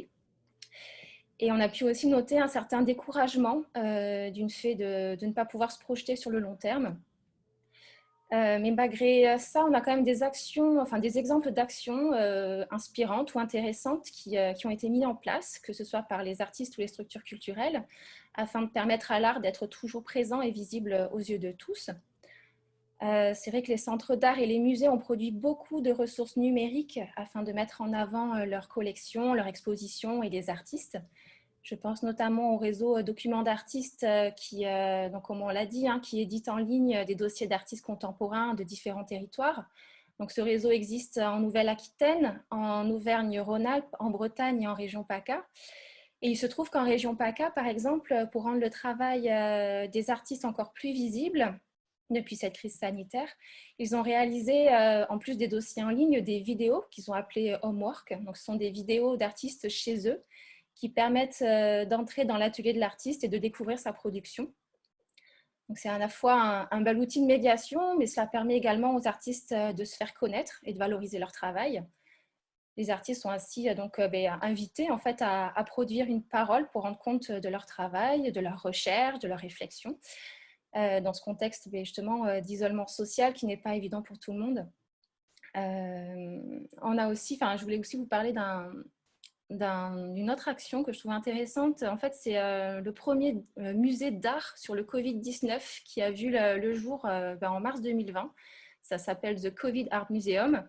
Et on a pu aussi noter un certain découragement du fait de ne pas pouvoir se projeter sur le long terme. Mais malgré ça, on a quand même des exemples d'actions inspirantes ou intéressantes qui ont été mises en place, que ce soit par les artistes ou les structures culturelles, afin de permettre à l'art d'être toujours présent et visible aux yeux de tous. C'est vrai que les centres d'art et les musées ont produit beaucoup de ressources numériques afin de mettre en avant leurs collections, leurs expositions et les artistes. Je pense notamment au réseau Documents d'artistes qui, donc comme on l'a dit, qui édite en ligne des dossiers d'artistes contemporains de différents territoires. Donc ce réseau existe en Nouvelle-Aquitaine, en Auvergne-Rhône-Alpes, en Bretagne et en région PACA. Et il se trouve qu'en région PACA, par exemple, pour rendre le travail des artistes encore plus visible, depuis cette crise sanitaire, ils ont réalisé, en plus des dossiers en ligne, des vidéos qu'ils ont appelées Homework. Donc, ce sont des vidéos d'artistes chez eux qui permettent d'entrer dans l'atelier de l'artiste et de découvrir sa production. Donc, c'est à la fois un bel outil de médiation, mais cela permet également aux artistes de se faire connaître et de valoriser leur travail. Les artistes sont ainsi donc, invités en fait, à produire une parole pour rendre compte de leur travail, de leur recherche, de leur réflexion, dans ce contexte justement d'isolement social qui n'est pas évident pour tout le monde. On a aussi, je voulais aussi vous parler d'une autre action que je trouve intéressante. En fait, c'est le premier musée d'art sur le Covid-19 qui a vu le jour en mars 2020. Ça s'appelle The Covid Art Museum.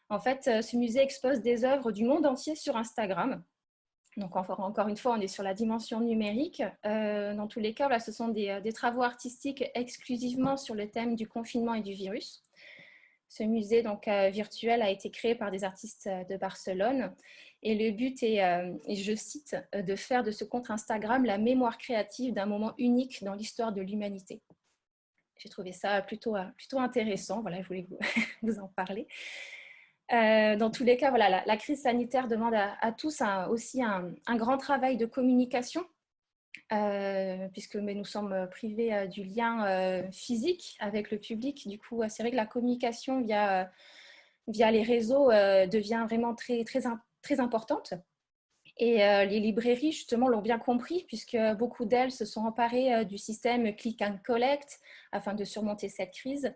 En fait, ce musée expose des œuvres du monde entier sur Instagram. Donc, encore une fois, on est sur la dimension numérique. Dans tous les cas, là, ce sont des travaux artistiques exclusivement sur le thème du confinement et du virus. Ce musée donc, virtuel a été créé par des artistes de Barcelone. Et le but est, et je cite, de faire de ce compte Instagram la mémoire créative d'un moment unique dans l'histoire de l'humanité. J'ai trouvé ça plutôt intéressant. Voilà, je voulais vous en parler. Dans tous les cas, voilà, la crise sanitaire demande à tous aussi un grand travail de communication, puisque nous sommes privés du lien physique avec le public. Du coup, c'est vrai que la communication via les réseaux devient vraiment très importante. Et les librairies, justement, l'ont bien compris, puisque beaucoup d'elles se sont emparées du système click and collect afin de surmonter cette crise.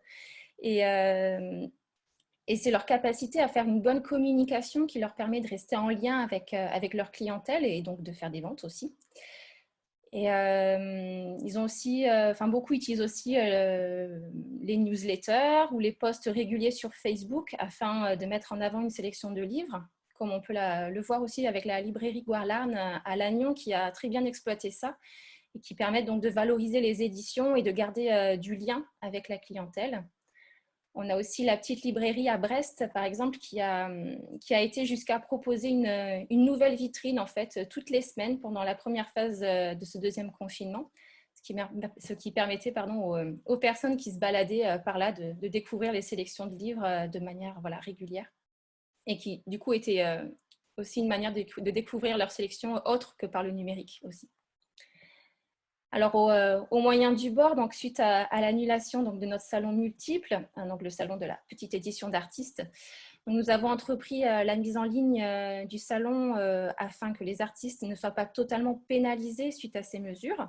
Et c'est leur capacité à faire une bonne communication qui leur permet de rester en lien avec leur clientèle et donc de faire des ventes aussi. Et ils ont aussi, beaucoup utilisent aussi les newsletters ou les posts réguliers sur Facebook afin de mettre en avant une sélection de livres, comme on peut le voir aussi avec la librairie Gouarlarn à Lannion qui a très bien exploité ça et qui permet donc de valoriser les éditions et de garder du lien avec la clientèle. On a aussi la petite librairie à Brest, par exemple, qui a été jusqu'à proposer une nouvelle vitrine, en fait, toutes les semaines pendant la première phase de ce deuxième confinement, ce qui permettait aux personnes qui se baladaient par là de découvrir les sélections de livres de manière régulière et qui, du coup, était aussi une manière de découvrir leurs sélections autres que par le numérique aussi. Alors, au moyen du bord, donc suite à l'annulation de notre salon multiple, donc le salon de la petite édition d'artistes, nous avons entrepris la mise en ligne du salon afin que les artistes ne soient pas totalement pénalisés suite à ces mesures.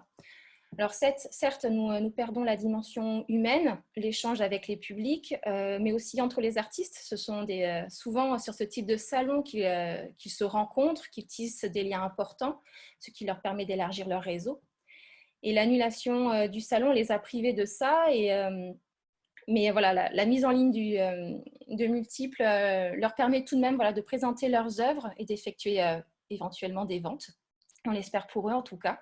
Alors, certes, nous perdons la dimension humaine, l'échange avec les publics, mais aussi entre les artistes. Ce sont souvent sur ce type de salon qu'ils se rencontrent, qu'ils tissent des liens importants, ce qui leur permet d'élargir leur réseau. Et l'annulation du salon les a privés de ça. Mais voilà, la mise en ligne de multiples leur permet tout de même de présenter leurs œuvres et d'effectuer éventuellement des ventes. On l'espère pour eux en tout cas.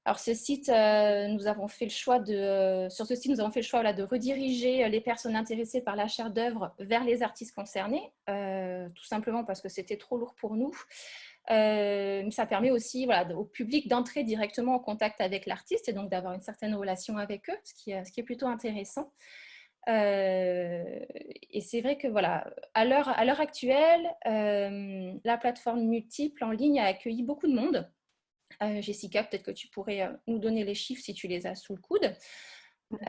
Alors ce site, nous avons fait le choix de rediriger les personnes intéressées par l'achat d'œuvres vers les artistes concernés, tout simplement parce que c'était trop lourd pour nous. Ça permet aussi au public d'entrer directement en contact avec l'artiste et donc d'avoir une certaine relation avec eux, ce qui est plutôt intéressant. Et c'est vrai que à l'heure actuelle, la plateforme multiple en ligne a accueilli beaucoup de monde. Jessica, peut-être que tu pourrais nous donner les chiffres si tu les as sous le coude.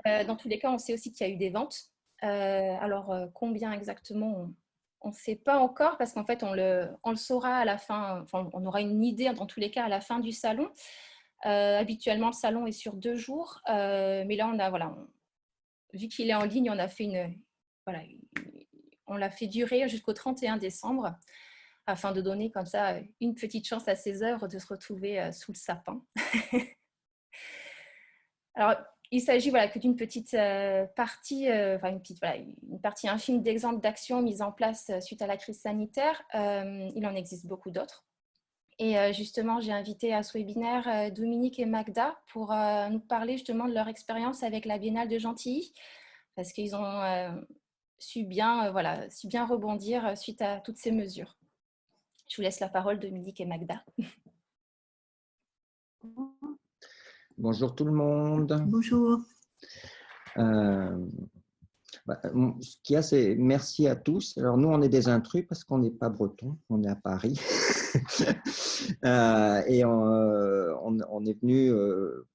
Dans tous les cas, on sait aussi qu'il y a eu des ventes. Alors, combien exactement on ne sait pas encore parce qu'en fait, on le saura à la fin, on aura une idée dans tous les cas à la fin du salon. Habituellement, le salon est sur 2 jours, mais là, vu qu'il est en ligne, on l'a fait durer jusqu'au 31 décembre afin de donner comme ça une petite chance à ces œuvres de se retrouver sous le sapin. Alors, il s'agit que d'une petite partie, une partie infime d'exemples d'actions mises en place suite à la crise sanitaire. Il en existe beaucoup d'autres. Et justement, j'ai invité à ce webinaire Dominique et Magda pour nous parler justement de leur expérience avec la Biennale de Gentilly, parce qu'ils ont su bien rebondir suite à toutes ces mesures. Je vous laisse la parole, Dominique et Magda. Bonjour tout le monde. Bonjour. Ce qu'il y a, c'est merci à tous. Alors, nous, on est des intrus parce qu'on n'est pas bretons, on est à Paris. Et on est venu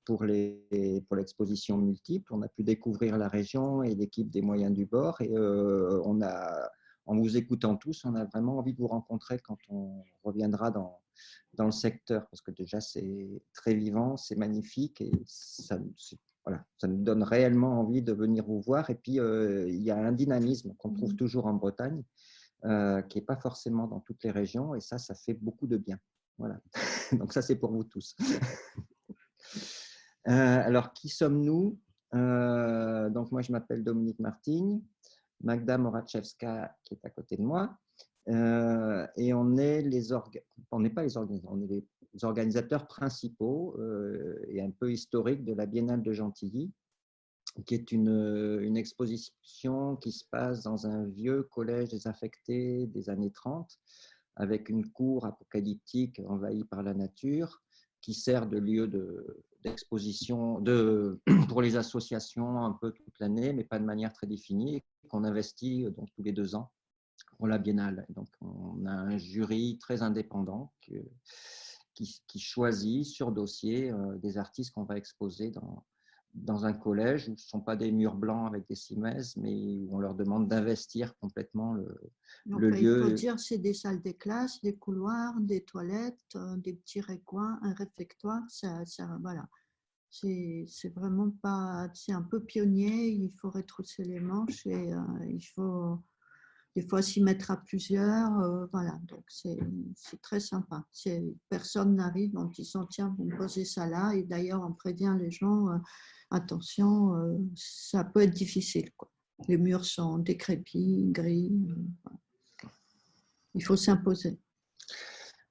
pour l'exposition multiple. On a pu découvrir la région et l'équipe des Moyens du Bord. Et en vous écoutant tous, on a vraiment envie de vous rencontrer quand on reviendra dans le secteur, parce que déjà, c'est très vivant, c'est magnifique et voilà, ça nous donne réellement envie de venir vous voir. Et puis, il y a un dynamisme qu'on trouve toujours en Bretagne, qui n'est pas forcément dans toutes les régions. Et ça fait beaucoup de bien. Voilà. Donc, ça, c'est pour vous tous. Alors, qui sommes-nous? Donc, moi, je m'appelle Dominique Martigne, Magda Moraczewska, qui est à côté de moi. Et on n'est pas les organisateurs, on est les organisateurs principaux et un peu historiques de la Biennale de Gentilly, qui est une exposition qui se passe dans un vieux collège désaffecté des années 30, avec une cour apocalyptique envahie par la nature, qui sert de lieu d'exposition pour les associations un peu toute l'année, mais pas de manière très définie, qu'on investit donc tous les 2 ans pour la Biennale. Donc, on a un jury très indépendant qui choisit sur dossier des artistes qu'on va exposer dans un collège où ce ne sont pas des murs blancs avec des cimaises, mais où on leur demande d'investir complètement le lieu. Il faut dire c'est des salles de classe, des couloirs, des toilettes, des petits recoins, un réfectoire. Voilà. C'est vraiment pas. C'est un peu pionnier. Il faut retrousser les manches et il faut des fois s'y mettre à plusieurs. Voilà. Donc c'est très sympa. Personne n'arrive en disant tiens vous me posez ça là. Et d'ailleurs on prévient les gens attention, ça peut être difficile, quoi. Les murs sont décrépits, gris. Voilà. Il faut s'imposer.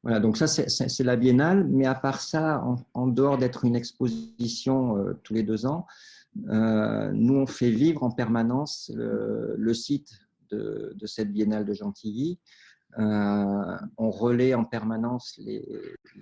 Voilà, donc ça, c'est la Biennale. Mais à part ça, en dehors d'être une exposition tous les 2 ans, nous, on fait vivre en permanence le site de cette Biennale de Gentilly. On relaie en permanence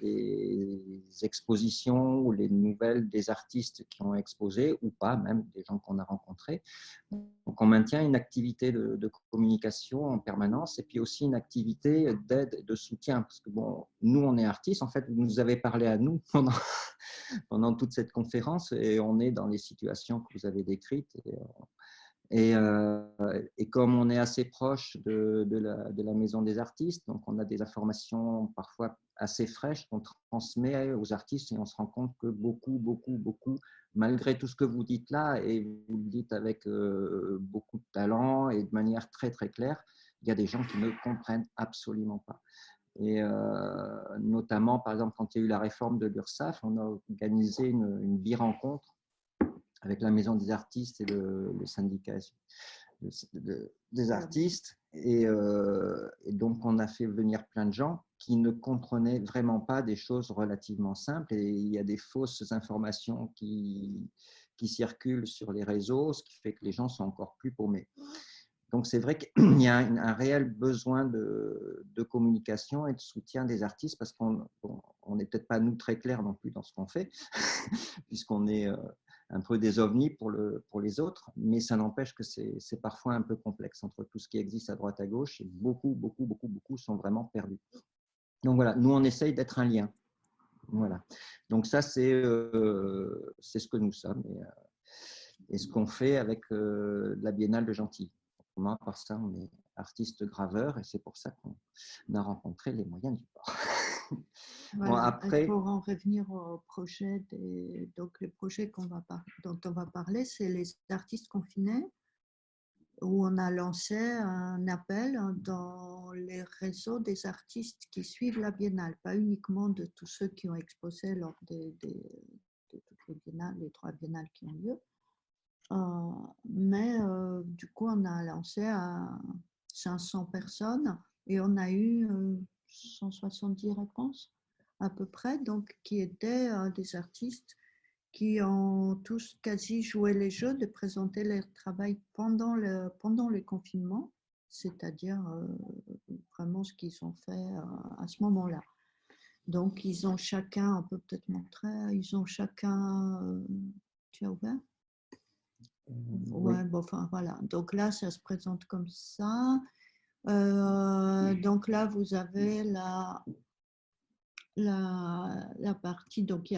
les expositions ou les nouvelles des artistes qui ont exposé ou pas, même des gens qu'on a rencontrés. Donc, on maintient une activité de communication en permanence et puis aussi une activité d'aide et de soutien. Parce que, bon, nous, on est artistes. En fait, vous nous avez parlé à nous pendant toute cette conférence et on est dans les situations que vous avez décrites. Et comme on est assez proche de la maison des artistes, donc on a des informations parfois assez fraîches qu'on transmet aux artistes et on se rend compte que beaucoup, malgré tout ce que vous dites là, et vous le dites avec beaucoup de talent et de manière très, très claire, il y a des gens qui ne comprennent absolument pas. Et notamment, par exemple, quand il y a eu la réforme de l'URSSAF, on a organisé une bi-rencontre avec la Maison des artistes et le syndicat des artistes. Et donc, on a fait venir plein de gens qui ne comprenaient vraiment pas des choses relativement simples. Et il y a des fausses informations qui circulent sur les réseaux, ce qui fait que les gens sont encore plus paumés. Donc, c'est vrai qu'il y a un réel besoin de communication et de soutien des artistes parce qu'on n'est peut-être pas, nous, très clairs non plus dans ce qu'on fait, puisqu'on est un peu des ovnis pour les autres, mais ça n'empêche que c'est parfois un peu complexe entre tout ce qui existe à droite à gauche et beaucoup sont vraiment perdus. Donc voilà, nous on essaye d'être un lien. Voilà. Donc ça c'est ce que nous sommes et ce qu'on fait avec la Biennale de Gentilly. Moi, par ça, on est artiste graveur et c'est pour ça qu'on a rencontré les Moyens du Bord. Voilà, bon, après, pour en revenir au projet, donc le projet dont on va parler, c'est les artistes confinés, où on a lancé un appel dans les réseaux des artistes qui suivent la Biennale, pas uniquement de tous ceux qui ont exposé lors de toutes les biennales, les 3 biennales qui ont lieu. Mais du coup, on a lancé à 500 personnes et on a eu 170 réponses à peu près, donc qui étaient des artistes qui ont tous quasi joué les jeux de présenter leur travail pendant le confinement, c'est-à-dire vraiment ce qu'ils ont fait à ce moment-là. Donc, ils ont chacun, on peut peut-être montrer, ils ont chacun, tu as ouvert ? Oui. Ouais, bon, enfin, voilà. Donc là, ça se présente comme ça. Donc là, vous avez la partie, donc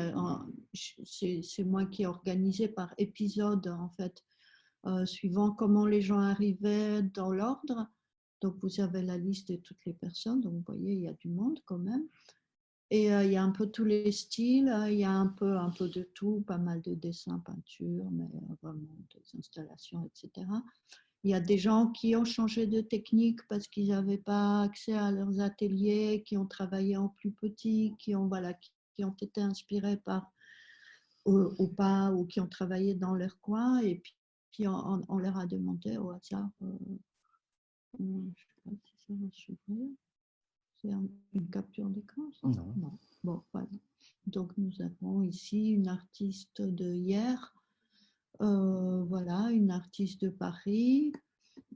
c'est moi qui ai organisé par épisode, en fait, suivant comment les gens arrivaient dans l'ordre. Donc vous avez la liste de toutes les personnes, donc vous voyez, il y a du monde quand même. Et il y a un peu tous les styles, il y a un peu de tout, pas mal de dessins, peintures, mais vraiment des installations, etc. Il y a des gens qui ont changé de technique parce qu'ils n'avaient pas accès à leurs ateliers, qui ont travaillé en plus petit, qui ont été inspirés par ou pas, ou qui ont travaillé dans leur coin. Et puis on leur a demandé au hasard, je ne sais pas si ça va s'ouvrir. C'est une capture d'écran, ça? Non. Non. Bon, voilà. Donc, nous avons ici une artiste de hier, voilà, une artiste de Paris.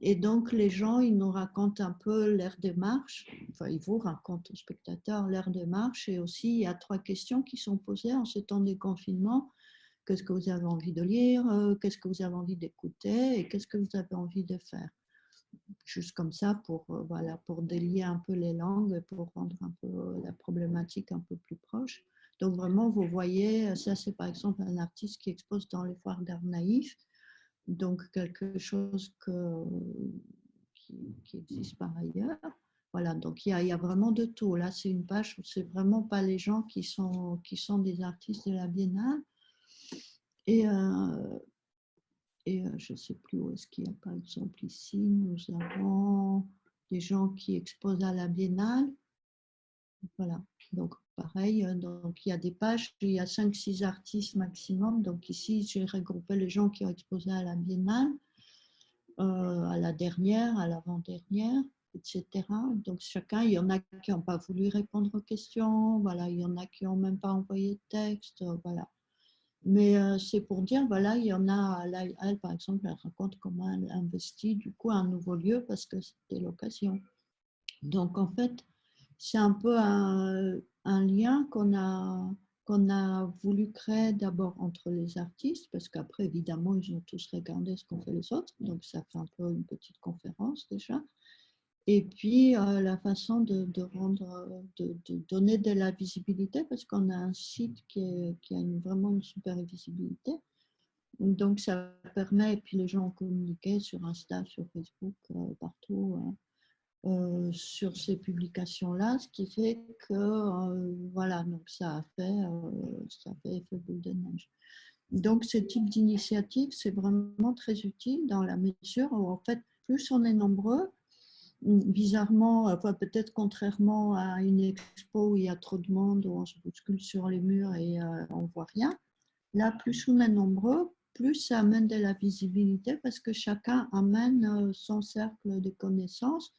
Et donc, les gens, ils nous racontent un peu leur démarche. Enfin, ils vous racontent aux spectateurs leur démarche. Et aussi, il y a 3 questions qui sont posées en ce temps de confinement. Qu'est-ce que vous avez envie de lire? Qu'est-ce que vous avez envie d'écouter? Et qu'est-ce que vous avez envie de faire? Juste comme ça pour, voilà, pour délier un peu les langues, pour rendre un peu la problématique un peu plus proche. Donc vraiment, vous voyez, ça c'est par exemple un artiste qui expose dans les foires d'art naïf, donc quelque chose qui existe par ailleurs. Voilà, donc il y a vraiment de tout. Là, c'est une page où c'est vraiment pas les gens qui sont des artistes de la Biennale. Et je ne sais plus où est-ce qu'il y a, par exemple, ici, nous avons des gens qui exposent à la Biennale. Voilà, donc pareil, donc il y a des pages, il y a 5-6 artistes maximum. Donc ici, j'ai regroupé les gens qui ont exposé à la Biennale, à la dernière, à l'avant-dernière, etc. Donc chacun, il y en a qui n'ont pas voulu répondre aux questions, voilà, il y en a qui n'ont même pas envoyé de texte, voilà. Mais c'est pour dire, voilà, il y en a, elle, par exemple, elle raconte comment elle investit du coup un nouveau lieu parce que c'était l'occasion. Donc, en fait, c'est un peu un lien qu'on a voulu créer d'abord entre les artistes, parce qu'après, évidemment, ils ont tous regardé ce qu'ont fait les autres, donc ça fait un peu une petite conférence déjà. Et puis, la façon de donner de la visibilité, parce qu'on a un site qui a vraiment une super visibilité. Donc, ça permet, et puis les gens ont communiqué sur Insta, sur Facebook, partout, sur ces publications-là, ce qui fait que, voilà, donc ça a fait effet boule de neige. Donc, ce type d'initiative, c'est vraiment très utile dans la mesure où, en fait, plus on est nombreux, bizarrement, enfin, peut-être contrairement à une expo où il y a trop de monde, où on se bouscule sur les murs et on ne voit rien. Là, plus on est nombreux, plus ça amène de la visibilité parce que chacun amène son cercle de connaissances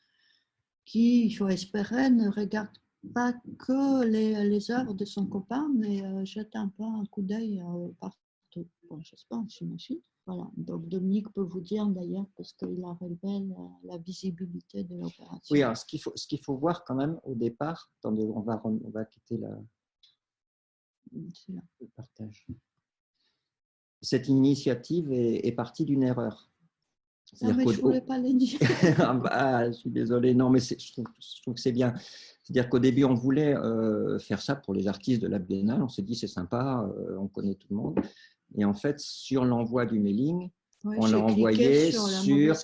qui, il faut espérer, ne regarde pas que les œuvres de son copain, mais jette un peu un coup d'œil partout. Bon, j'espère, j'imagine. Voilà. Donc, Dominique peut vous dire d'ailleurs, parce qu'il a relevé la visibilité de l'opération. Oui, alors ce qu'il faut voir quand même au départ, attendez, on va quitter le partage. Cette initiative est partie d'une erreur. Ah, mais je ne voulais pas le dire. Je suis désolé, non, mais je trouve que c'est bien. C'est-à-dire qu'au début, on voulait faire ça pour les artistes de la Biennale. On s'est dit, c'est sympa, on connaît tout le monde. Et en fait, sur l'envoi du mailing, Ouais, on l'a envoyé sur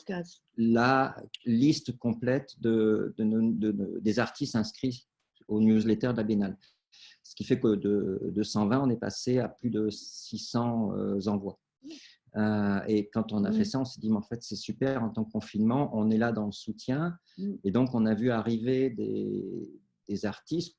la liste complète des artistes inscrits au newsletter de la Biennale. Ce qui fait que de 120, on est passé à plus de 600 envois. Et quand on a fait ça, on s'est dit, mais en fait, c'est super, en temps de confinement, on est là dans le soutien. Et donc, on a vu arriver des artistes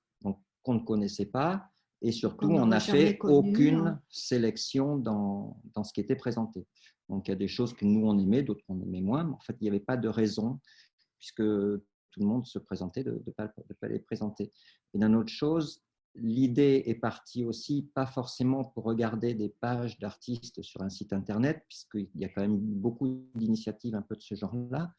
qu'on ne connaissait pas. Et surtout, on n'a fait aucune sélection dans ce qui était présenté. Donc, il y a des choses que nous, on aimait, d'autres qu'on aimait moins. Mais en fait, il n'y avait pas de raison, puisque tout le monde se présentait, de ne pas les présenter. Et d'une autre chose, l'idée est partie aussi, pas forcément pour regarder des pages d'artistes sur un site internet, puisqu'il y a quand même beaucoup d'initiatives un peu de ce genre-là.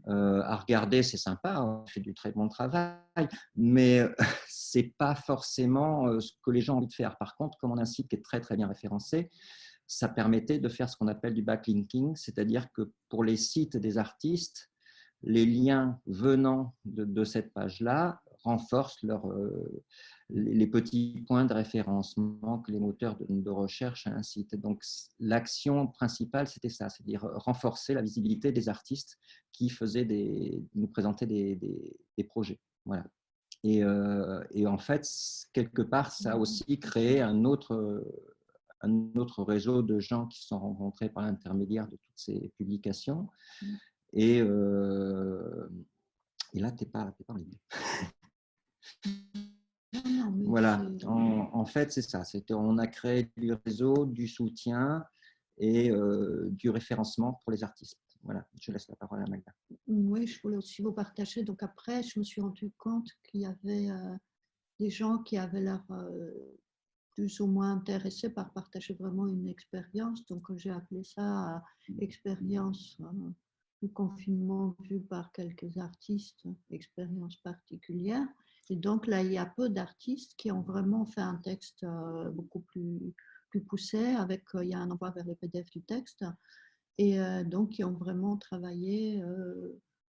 À regarder, c'est sympa, on fait du très bon travail, mais c'est pas forcément ce que les gens ont envie de faire. Par contre, comme on a un site qui est très très bien référencé, ça permettait de faire ce qu'on appelle du backlinking, c'est-à-dire que pour les sites des artistes, les liens venant de cette page-là renforcent les petits points de référencement que les moteurs de recherche à un site. Donc, l'action principale, c'était ça, c'est-à-dire renforcer la visibilité des artistes qui nous présentaient des projets. Voilà. Et en fait, quelque part, ça a aussi créé un autre réseau de gens qui se sont rencontrés par l'intermédiaire de toutes ces publications. Et là, tu n'es pas en ligne. Voilà, en fait, c'est ça. On a créé du réseau, du soutien et du référencement pour les artistes. Voilà, je laisse la parole à Magda. Oui, je voulais aussi vous partager. Donc après, je me suis rendu compte qu'il y avait des gens qui avaient l'air plus ou moins intéressés par partager vraiment une expérience. Donc j'ai appelé ça expérience du confinement vue par quelques artistes, expérience particulière. Et donc là, il y a peu d'artistes qui ont vraiment fait un texte beaucoup plus poussé, avec il y a un envoi vers le PDF du texte, et donc qui ont vraiment travaillé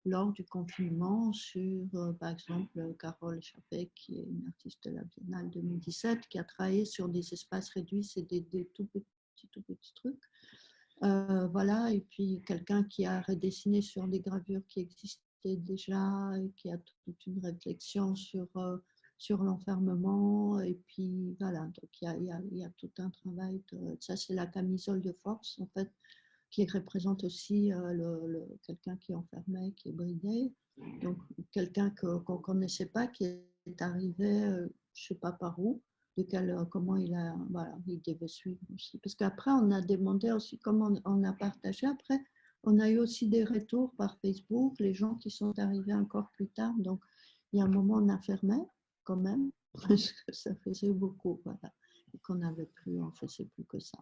lors du confinement sur, par exemple, Carole Chappé, qui est une artiste de la Biennale 2017, qui a travaillé sur des espaces réduits, c'est des tout petits trucs. Voilà, et puis quelqu'un qui a redessiné sur des gravures qui existaient déjà et qui a toute une réflexion sur l'enfermement. Et puis voilà, donc il y a tout un travail. Ça, c'est la camisole de force, en fait, qui représente aussi quelqu'un qui est enfermé, qui est bridé. Donc quelqu'un qu'on ne connaissait pas, qui est arrivé, je ne sais pas par où, comment il devait suivre aussi. Parce qu'après, on a demandé aussi comment on a partagé. Après, on a eu aussi des retours par Facebook, les gens qui sont arrivés encore plus tard. Donc, il y a un moment, on a fermé quand même, parce que ça faisait beaucoup, voilà. Et qu'on n'avait plus, on ne faisait plus que ça.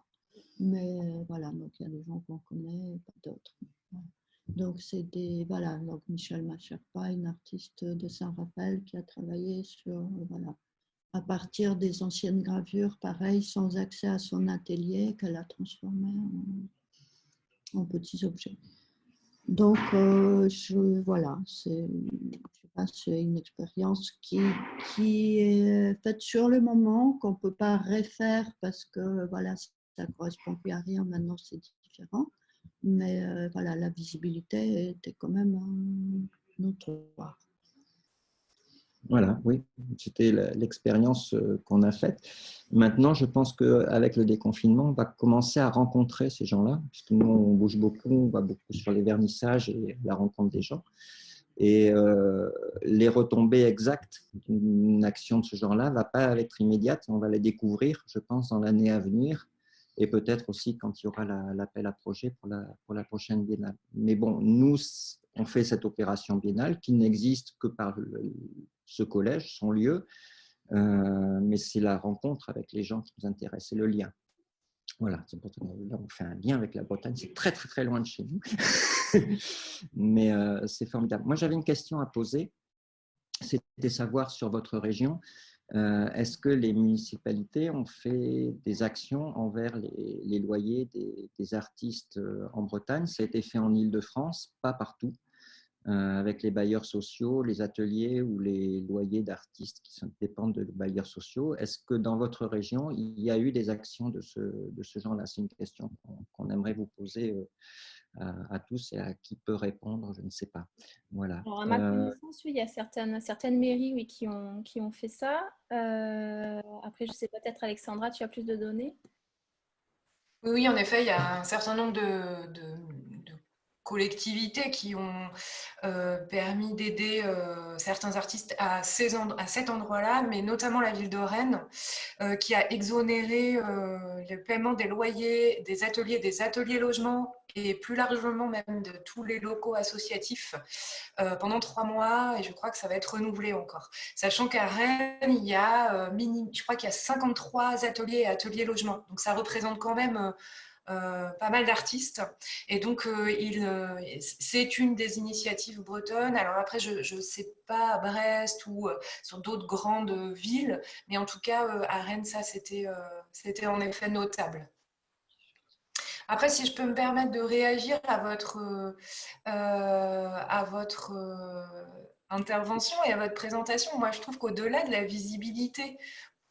Mais voilà, donc il y a des gens qu'on connaît, pas d'autres. Voilà. Donc, c'est voilà, donc Michel Macherpa, une artiste de Saint-Raphaël qui a travaillé sur, voilà, à partir des anciennes gravures, pareil, sans accès à son atelier, qu'elle a transformé en petits objets. Donc, voilà, c'est une expérience qui est faite sur le moment, qu'on ne peut pas refaire parce que voilà, ça ne correspond plus à rien, maintenant c'est différent. Mais voilà, la visibilité était quand même notoire. Voilà, oui, c'était l'expérience qu'on a faite. Maintenant, je pense qu'avec le déconfinement, on va commencer à rencontrer ces gens-là, puisque nous, on bouge beaucoup, on va beaucoup sur les vernissages et la rencontre des gens. Et les retombées exactes d'une action de ce genre-là ne va pas être immédiate, on va les découvrir, je pense, dans l'année à venir, et peut-être aussi quand il y aura l'appel à projet pour la prochaine biennale. Mais bon, nous, on fait cette opération biennale qui n'existe que par ce collège, son lieu, mais c'est la rencontre avec les gens qui nous intéressent, c'est le lien. Voilà, c'est pour ça que là, on fait un lien avec la Bretagne, c'est très, très, très loin de chez nous, mais c'est formidable. Moi, j'avais une question à poser, c'était savoir sur votre région, est-ce que les municipalités ont fait des actions envers les loyers des artistes en Bretagne? Ça a été fait en Île-de-France, pas partout. Avec les bailleurs sociaux, les ateliers ou les loyers d'artistes qui dépendent de bailleurs sociaux. Est-ce que dans votre région, il y a eu des actions de ce genre-là? C'est une question qu'on aimerait vous poser à tous et à qui peut répondre, je ne sais pas. Voilà. Alors, à ma connaissance, oui, il y a certaines mairies oui, qui ont fait ça. Après, je sais peut-être, Alexandra, tu as plus de données? Oui, en effet, il y a un certain nombre de collectivités qui ont permis d'aider certains artistes à cet endroit-là, mais notamment la ville de Rennes, qui a exonéré le paiement des loyers des ateliers logements et plus largement même de tous les locaux associatifs pendant 3 mois, et je crois que ça va être renouvelé encore. Sachant qu'à Rennes, il y a, je crois qu'il y a 53 ateliers et ateliers logements. Donc ça représente quand même pas mal d'artistes. Et donc, c'est une des initiatives bretonnes. Alors après, je ne sais pas à Brest ou sur d'autres grandes villes, mais en tout cas, à Rennes, ça, c'était en effet notable. Après, si je peux me permettre de réagir à votre intervention et à votre présentation, moi, je trouve qu'au-delà de la visibilité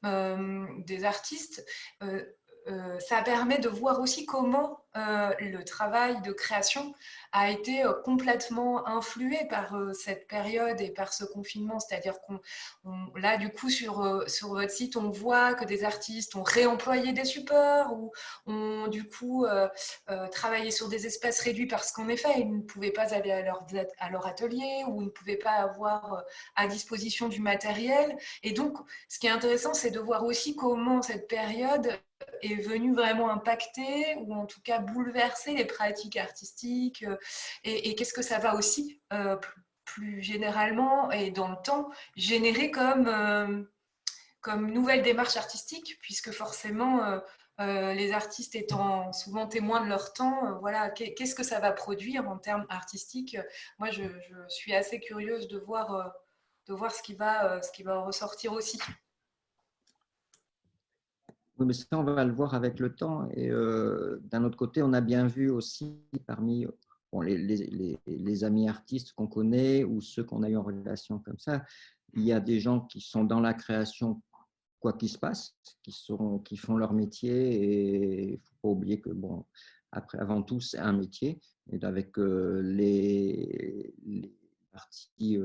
des artistes, ça permet de voir aussi comment le travail de création a été complètement influé par cette période et par ce confinement. C'est-à-dire là, du coup, sur votre site, on voit que des artistes ont réemployé des supports ou ont, du coup, travaillé sur des espaces réduits parce qu'en effet, ils ne pouvaient pas aller à leur atelier ou ne pouvaient pas avoir à disposition du matériel. Et donc, ce qui est intéressant, c'est de voir aussi comment cette période est venue vraiment impacter ou en tout cas bouleverser les pratiques artistiques et qu'est-ce que ça va aussi plus généralement et dans le temps générer comme nouvelle démarche artistique, puisque forcément les artistes étant souvent témoins de leur temps, voilà, qu'est-ce que ça va produire en termes artistiques. Moi, je suis assez curieuse de voir ce qui va ressortir aussi. Oui, mais ça, on va le voir avec le temps. Et d'un autre côté, on a bien vu aussi parmi les amis artistes qu'on connaît ou ceux qu'on a eu en relation comme ça, il y a des gens qui sont dans la création quoi qu'il se passe, qui font leur métier. Et il ne faut pas oublier que, bon, après, avant tout, c'est un métier. Et avec les parties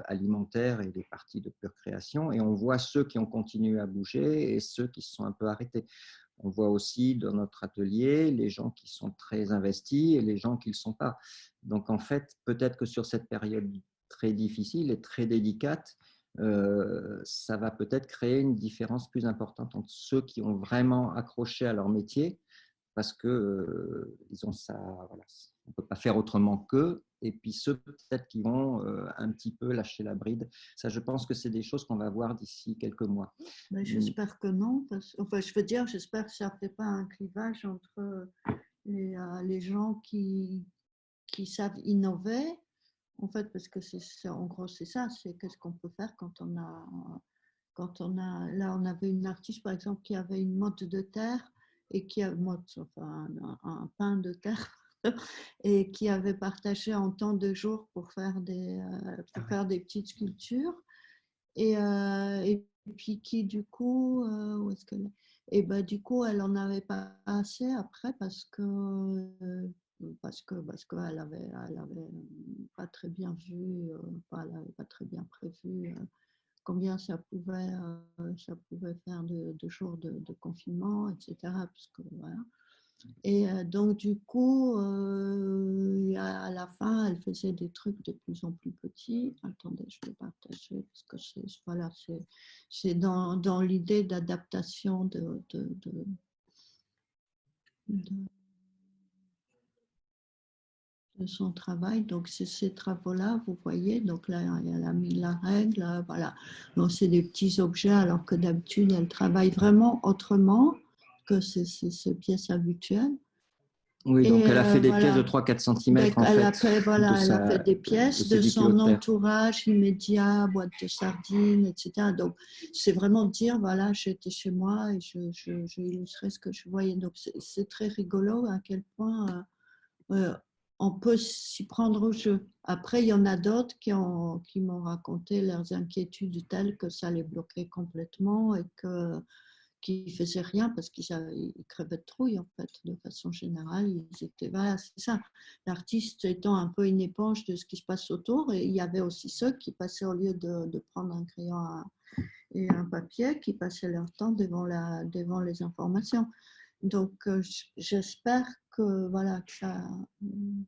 alimentaires et les parties de pure création. Et on voit ceux qui ont continué à bouger et ceux qui se sont un peu arrêtés. On voit aussi dans notre atelier les gens qui sont très investis et les gens qui ne le sont pas. Donc, en fait, peut-être que sur cette période très difficile et très délicate, ça va peut-être créer une différence plus importante entre ceux qui ont vraiment accroché à leur métier parce que ils ont ça, voilà, on ne peut pas faire autrement qu'eux, et puis ceux peut-être qui vont un petit peu lâcher la bride. Ça, je pense que c'est des choses qu'on va voir d'ici quelques mois. Mais j'espère que non, enfin, je veux dire, j'espère que ça ne fait pas un clivage entre les gens qui savent innover, en fait, parce que en gros, c'est ça, c'est qu'est-ce qu'on peut faire quand on a, là, on avait une artiste, par exemple, qui avait une motte de terre et qui a un pain de terre et qui avait partagé en temps de jours pour faire des petites sculptures et puis qui du coup où est-ce qu'elle est et ben du coup elle en avait pas assez après parce qu'elle avait pas très bien vu, elle avait pas très bien prévu combien ça pouvait faire de jours de confinement, etc. Puisque, voilà. Et donc, du coup, à la fin, elle faisait des trucs de plus en plus petits. Attendez, je vais partager parce que c'est dans l'idée d'adaptation de son travail. Donc, c'est ces travaux-là, vous voyez. Donc là, elle a mis la règle. Voilà. Donc, c'est des petits objets, alors que d'habitude, elle travaille vraiment autrement que ces pièces habituelles. Oui, donc elle a fait des pièces de voilà. 3-4 cm en Elle a fait. fait, voilà, elle a fait des pièces de son entourage immédiat, boîte de sardines, etc. Donc, c'est vraiment dire, voilà, j'étais chez moi et je illustrais ce que je voyais. Donc, c'est très rigolo à quel point on peut s'y prendre au jeu. Après, il y en a d'autres qui m'ont raconté leurs inquiétudes telles que ça les bloquait complètement et qui ne faisaient rien parce qu'ils crevaient de trouille, en fait, de façon générale. Ils étaient, voilà, c'est ça. L'artiste étant un peu une éponge de ce qui se passe autour, et il y avait aussi ceux qui passaient, au lieu de prendre un crayon et un papier, qui passaient leur temps devant les informations. Donc, j'espère que voilà, que ça,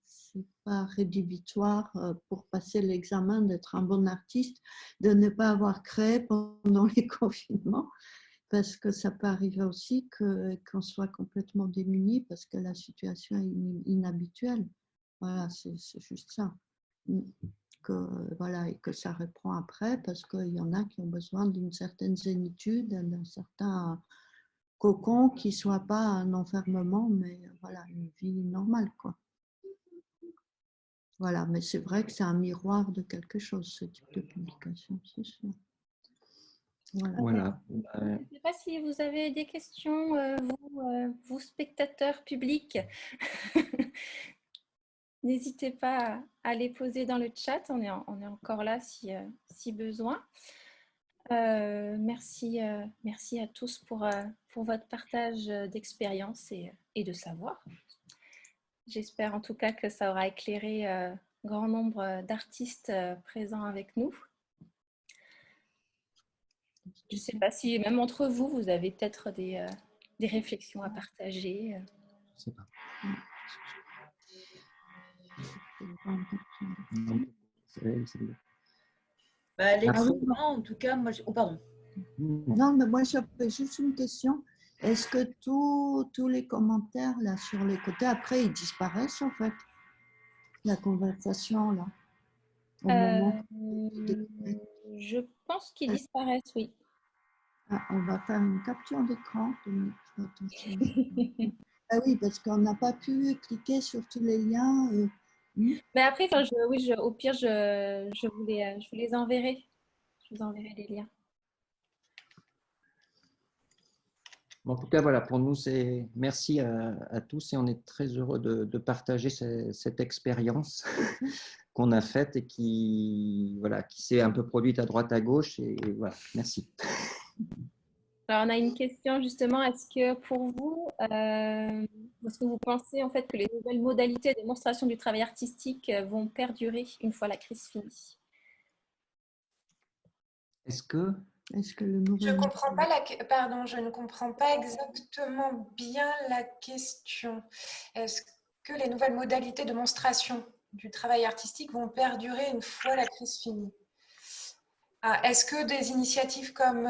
c'est pas rédhibitoire pour passer l'examen d'être un bon artiste, de ne pas avoir créé pendant les confinements, parce que ça peut arriver aussi qu'on soit complètement démuni parce que la situation est inhabituelle. Voilà, c'est juste ça. Voilà, et que ça reprend après parce qu'il y en a qui ont besoin d'une certaine zénitude, d'un certain cocon qui ne soit pas un enfermement, mais voilà, une vie normale, quoi. Voilà, mais c'est vrai que c'est un miroir de quelque chose, ce type de publication, c'est sûr. Voilà. Voilà. Je ne sais pas si vous avez des questions, vous spectateurs publics. N'hésitez pas à les poser dans le chat, on est encore là si besoin. Merci à tous pour votre partage d'expérience et de savoir. J'espère en tout cas que ça aura éclairé grand nombre d'artistes présents avec nous. Je ne sais pas si même entre vous, vous avez peut-être des réflexions à partager. Je sais pas. Les programmes, en tout cas, moi, oh, pardon. Non, mais moi, j'avais juste une question. Est-ce que tous les commentaires là sur les côtés, après, ils disparaissent en fait? La conversation là, au moment je pense qu'ils disparaissent, oui. Ah, on va faire une capture d'écran. Ah oui, parce qu'on n'a pas pu cliquer sur tous les liens. Mais après, oui, au pire, je vous les enverrai. Je vous enverrai les liens. En tout cas, voilà, pour nous, c'est merci à tous et on est très heureux de partager cette expérience qu'on a faite et qui s'est un peu produite à droite à gauche. Et voilà, merci. Alors, on a une question justement. Est-ce que pour vous, est-ce que vous pensez en fait que les nouvelles modalités de démonstration du travail artistique vont perdurer une fois la crise finie? Est-ce que je comprends pas pardon, je ne comprends pas exactement bien la question. Est-ce que les nouvelles modalités de démonstration du travail artistique vont perdurer une fois la crise finie? Est-ce que des initiatives comme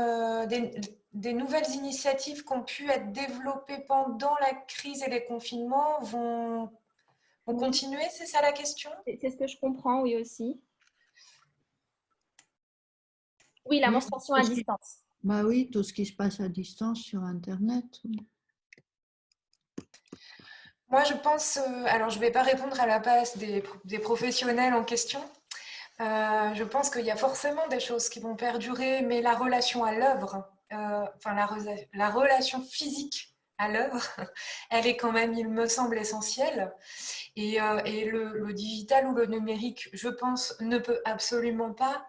des nouvelles initiatives qui ont pu être développées pendant la crise et les confinements vont continuer? C'est ça la question? C'est ce que je comprends, oui aussi. Oui, la monstration à distance. Bah oui, tout ce qui se passe à distance sur Internet. Moi, je pense, alors je ne vais pas répondre à la place des professionnels en question. Je pense qu'il y a forcément des choses qui vont perdurer, mais la relation à l'œuvre, enfin la relation physique à l'œuvre, elle est quand même, il me semble, essentielle. Et le digital ou le numérique, je pense, ne peut absolument pas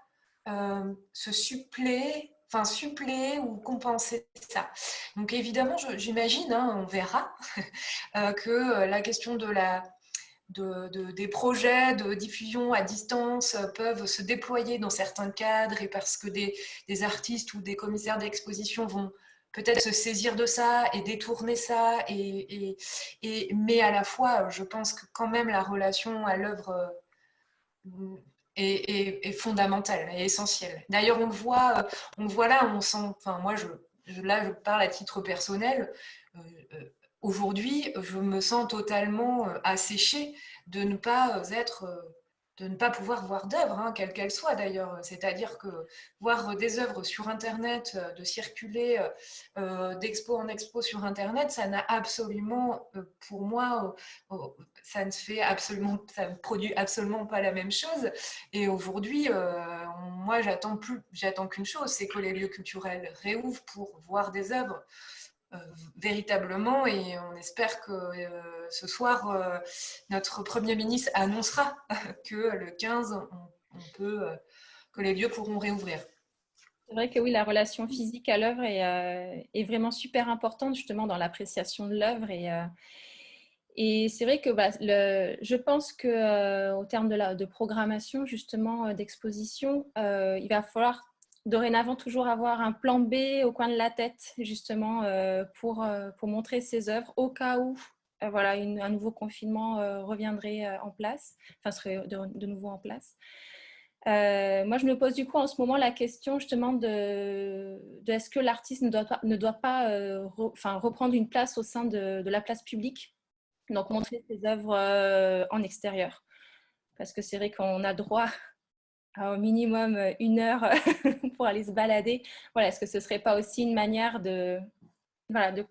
suppléer ou compenser ça. Donc évidemment, j'imagine, hein, on verra, que la question des projets de diffusion à distance peuvent se déployer dans certains cadres et parce que des artistes ou des commissaires d'exposition vont peut-être se saisir de ça et détourner ça. Mais à la fois, je pense que quand même la relation à l'œuvre est fondamentale et essentielle. D'ailleurs, on le voit là, on sent, enfin moi, là, je parle à titre personnel. Aujourd'hui, je me sens totalement asséchée de ne pas de ne pas pouvoir voir d'œuvres, hein, quelles qu'elles soient d'ailleurs. C'est-à-dire que voir des œuvres sur Internet, de circuler d'expo en expo sur Internet, ça n'a absolument, pour moi, ça ne produit absolument pas la même chose. Et aujourd'hui, moi, j'attends qu'une chose, c'est que les lieux culturels réouvrent pour voir des œuvres véritablement, et on espère que ce soir notre Premier ministre annoncera que le 15 que les lieux pourront réouvrir. C'est vrai que oui, la relation physique à l'œuvre est vraiment super importante justement dans l'appréciation de l'œuvre et c'est vrai que je pense que au terme de programmation justement d'exposition, il va falloir dorénavant toujours avoir un plan B au coin de la tête, justement, pour montrer ses œuvres au cas où voilà, un nouveau confinement reviendrait en place, enfin serait de nouveau en place. Moi, je me pose du coup en ce moment la question justement de est-ce que l'artiste ne doit pas reprendre une place au sein de la place publique, donc montrer ses œuvres en extérieur. Parce que c'est vrai qu'on a droit à au minimum 1 heure pour aller se balader. Voilà, est-ce que ce ne serait pas aussi une manière de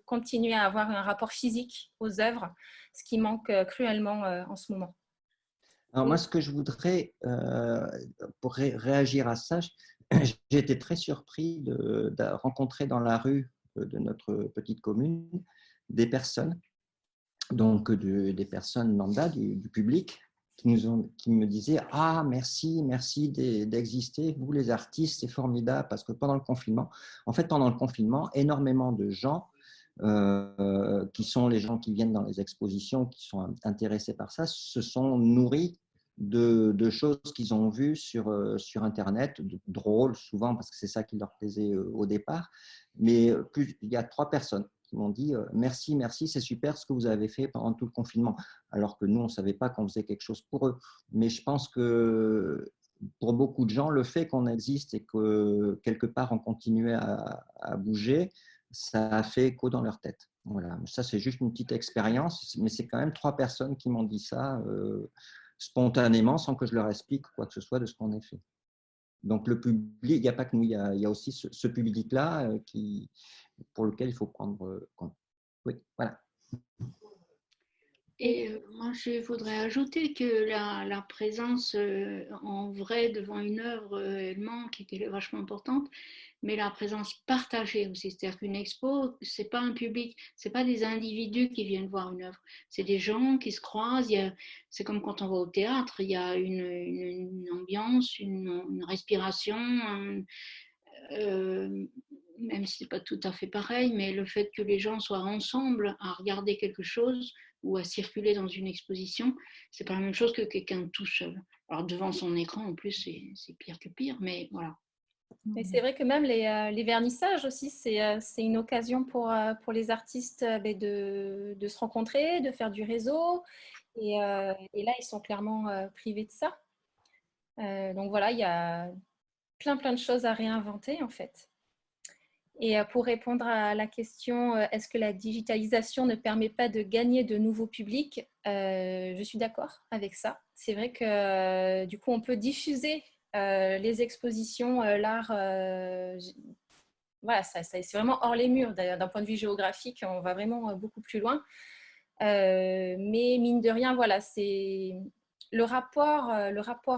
continuer à avoir un rapport physique aux œuvres, ce qui manque cruellement en ce moment? Alors moi, ce que je voudrais, pour réagir à ça, j'ai été très surpris de rencontrer dans la rue de notre petite commune des personnes, donc des personnes lambda, du public, qui me disaient « Ah, merci d'exister, vous les artistes, c'est formidable, parce que pendant le confinement, en fait, pendant le confinement, énormément de gens qui sont les gens qui viennent dans les expositions, qui sont intéressés par ça, se sont nourris de choses qu'ils ont vues sur Internet, drôles souvent, parce que c'est ça qui leur plaisait au départ. Mais il y a 3 personnes qui m'ont dit merci, c'est super ce que vous avez fait pendant tout le confinement, alors que nous, on ne savait pas qu'on faisait quelque chose pour eux. Mais je pense que pour beaucoup de gens, le fait qu'on existe et que quelque part on continuait à bouger, ça a fait écho dans leur tête. Voilà. Ça, c'est juste une petite expérience, mais c'est quand même 3 personnes qui m'ont dit ça spontanément, sans que je leur explique quoi que ce soit de ce qu'on a fait. Donc, le public, il n'y a pas que nous, il y a aussi ce public-là pour lequel il faut prendre compte. Oui, voilà. Et moi, je voudrais ajouter que la présence en vrai devant une œuvre, elle manque et qu'elle est vachement importante, mais la présence partagée aussi. C'est-à-dire qu'une expo, c'est pas un public, c'est pas des individus qui viennent voir une œuvre, c'est des gens qui se croisent. C'est comme quand on va au théâtre, il y a une ambiance, une respiration, même si c'est pas tout à fait pareil, mais le fait que les gens soient ensemble à regarder quelque chose ou à circuler dans une exposition, c'est pas la même chose que quelqu'un tout seul. Alors devant son écran, en plus, c'est pire que pire, mais voilà. Et c'est vrai que même les vernissages aussi, c'est une occasion pour les artistes de se rencontrer, de faire du réseau. Et là, ils sont clairement privés de ça. Donc voilà, il y a plein de choses à réinventer en fait. Et pour répondre à la question, est-ce que la digitalisation ne permet pas de gagner de nouveaux publics? Je suis d'accord avec ça. C'est vrai que du coup, on peut diffuser les expositions, l'art. Voilà, c'est vraiment hors les murs. D'un point de vue géographique, on va vraiment beaucoup plus loin. Mais mine de rien, voilà, le rapport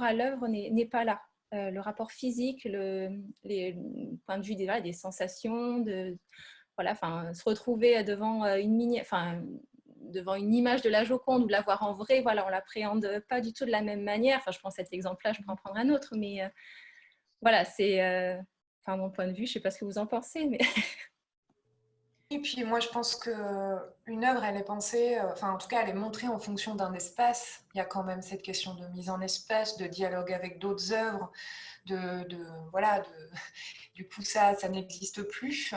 à l'œuvre n'est pas là. Le rapport physique, les points de vue des sensations, voilà, se retrouver devant devant une image de la Joconde ou la voir en vrai, voilà, on l'appréhende pas du tout de la même manière. Enfin, je prends cet exemple-là, je peux en prendre un autre, mais voilà, c'est mon point de vue. Je sais pas ce que vous en pensez, mais Et puis moi, je pense qu'une œuvre, elle est pensée, en tout cas, elle est montrée en fonction d'un espace. Il y a quand même cette question de mise en espace, de dialogue avec d'autres œuvres, voilà, du coup, ça n'existe plus.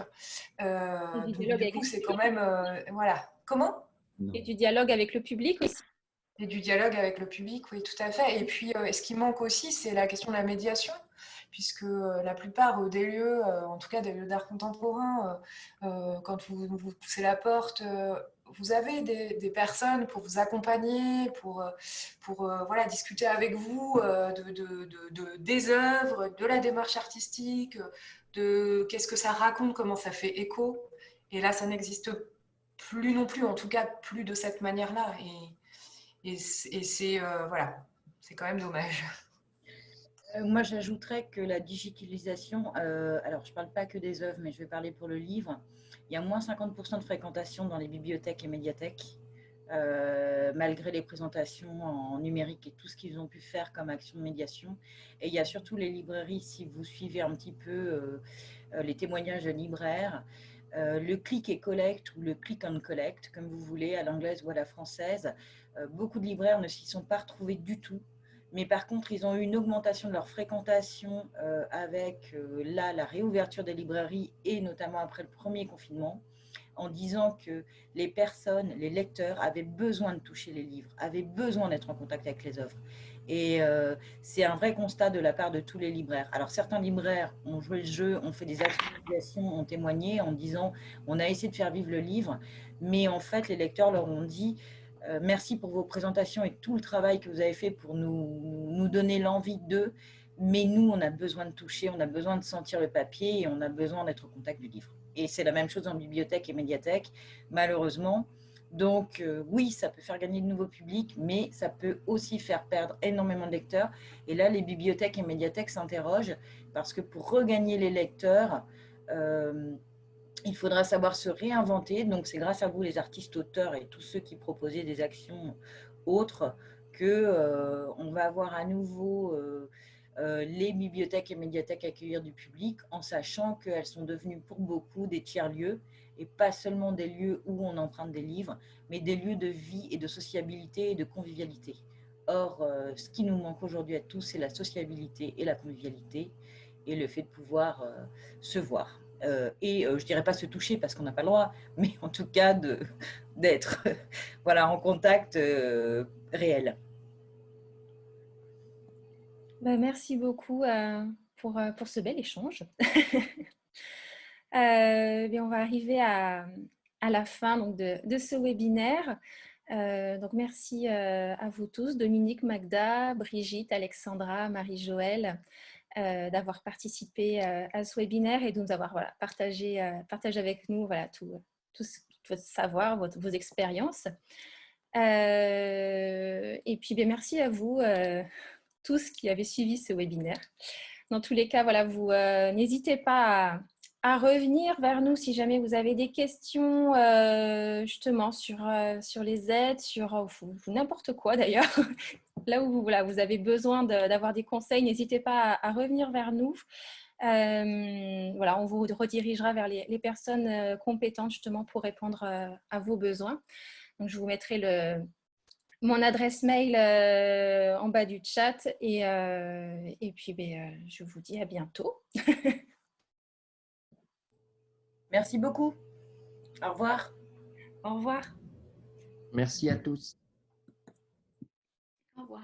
du Donc dialogue du avec coup, le c'est quand public. même, voilà. Comment? Et du dialogue avec le public aussi. Et du dialogue avec le public, oui, tout à fait. Et puis, ce qui manque aussi, c'est la question de la médiation, puisque la plupart des lieux, en tout cas des lieux d'art contemporain, quand vous poussez la porte, vous avez des personnes pour vous accompagner, pour voilà, discuter avec vous des œuvres, de la démarche artistique, de qu'est-ce que ça raconte, comment ça fait écho. Et là, ça n'existe plus non plus, en tout cas plus de cette manière-là. Et c'est voilà, c'est quand même dommage. Moi, j'ajouterais que la digitalisation, alors je ne parle pas que des œuvres, mais je vais parler pour le livre. Il y a moins 50% de fréquentation dans les bibliothèques et médiathèques, malgré les présentations en numérique et tout ce qu'ils ont pu faire comme action de médiation. Et il y a surtout les librairies, si vous suivez un petit peu les témoignages de libraires, le click et collect ou le click and collect, comme vous voulez, à l'anglaise ou à la française. Beaucoup de libraires ne s'y sont pas retrouvés du tout. Mais par contre, ils ont eu une augmentation de leur fréquentation avec la réouverture des librairies et notamment après le premier confinement, en disant que les personnes, les lecteurs avaient besoin de toucher les livres, avaient besoin d'être en contact avec les œuvres. Et c'est un vrai constat de la part de tous les libraires. Alors certains libraires ont joué le jeu, ont fait des actions, ont témoigné en disant on a essayé de faire vivre le livre, mais en fait les lecteurs leur ont dit merci pour vos présentations et tout le travail que vous avez fait pour nous donner l'envie d'eux, mais nous on a besoin de toucher, on a besoin de sentir le papier et on a besoin d'être au contact du livre. Et c'est la même chose en bibliothèque et médiathèque, malheureusement. Donc oui, ça peut faire gagner de nouveaux publics, mais ça peut aussi faire perdre énormément de lecteurs. Et là, les bibliothèques et médiathèques s'interrogent parce que pour regagner les lecteurs, il faudra savoir se réinventer. Donc c'est grâce à vous, les artistes, auteurs et tous ceux qui proposaient des actions autres, qu'on va avoir à nouveau les bibliothèques et médiathèques accueillir du public, en sachant qu'elles sont devenues pour beaucoup des tiers-lieux et pas seulement des lieux où on emprunte des livres, mais des lieux de vie et de sociabilité et de convivialité. Or, ce qui nous manque aujourd'hui à tous, c'est la sociabilité et la convivialité et le fait de pouvoir se voir. Je ne dirais pas se toucher parce qu'on n'a pas le droit, mais en tout cas d'être voilà, en contact réel. Merci beaucoup pour ce bel échange. On va arriver à la fin donc, de ce webinaire. Donc merci à vous tous, Dominique, Magda, Brigitte, Alexandra, Marie-Joëlle, d'avoir participé à ce webinaire et de nous avoir partagé avec nous tout votre savoir, vos expériences. Et puis merci à vous tous qui avez suivi ce webinaire. Dans tous les cas, vous n'hésitez pas à revenir vers nous si jamais vous avez des questions justement sur les aides, sur n'importe quoi d'ailleurs. Là où vous avez besoin d'avoir des conseils, n'hésitez pas à revenir vers nous. On vous redirigera vers les personnes compétentes justement pour répondre à vos besoins. Donc, je vous mettrai mon adresse mail en bas du chat et puis je vous dis à bientôt. Merci beaucoup. Au revoir. Au revoir. Merci à tous. Au revoir.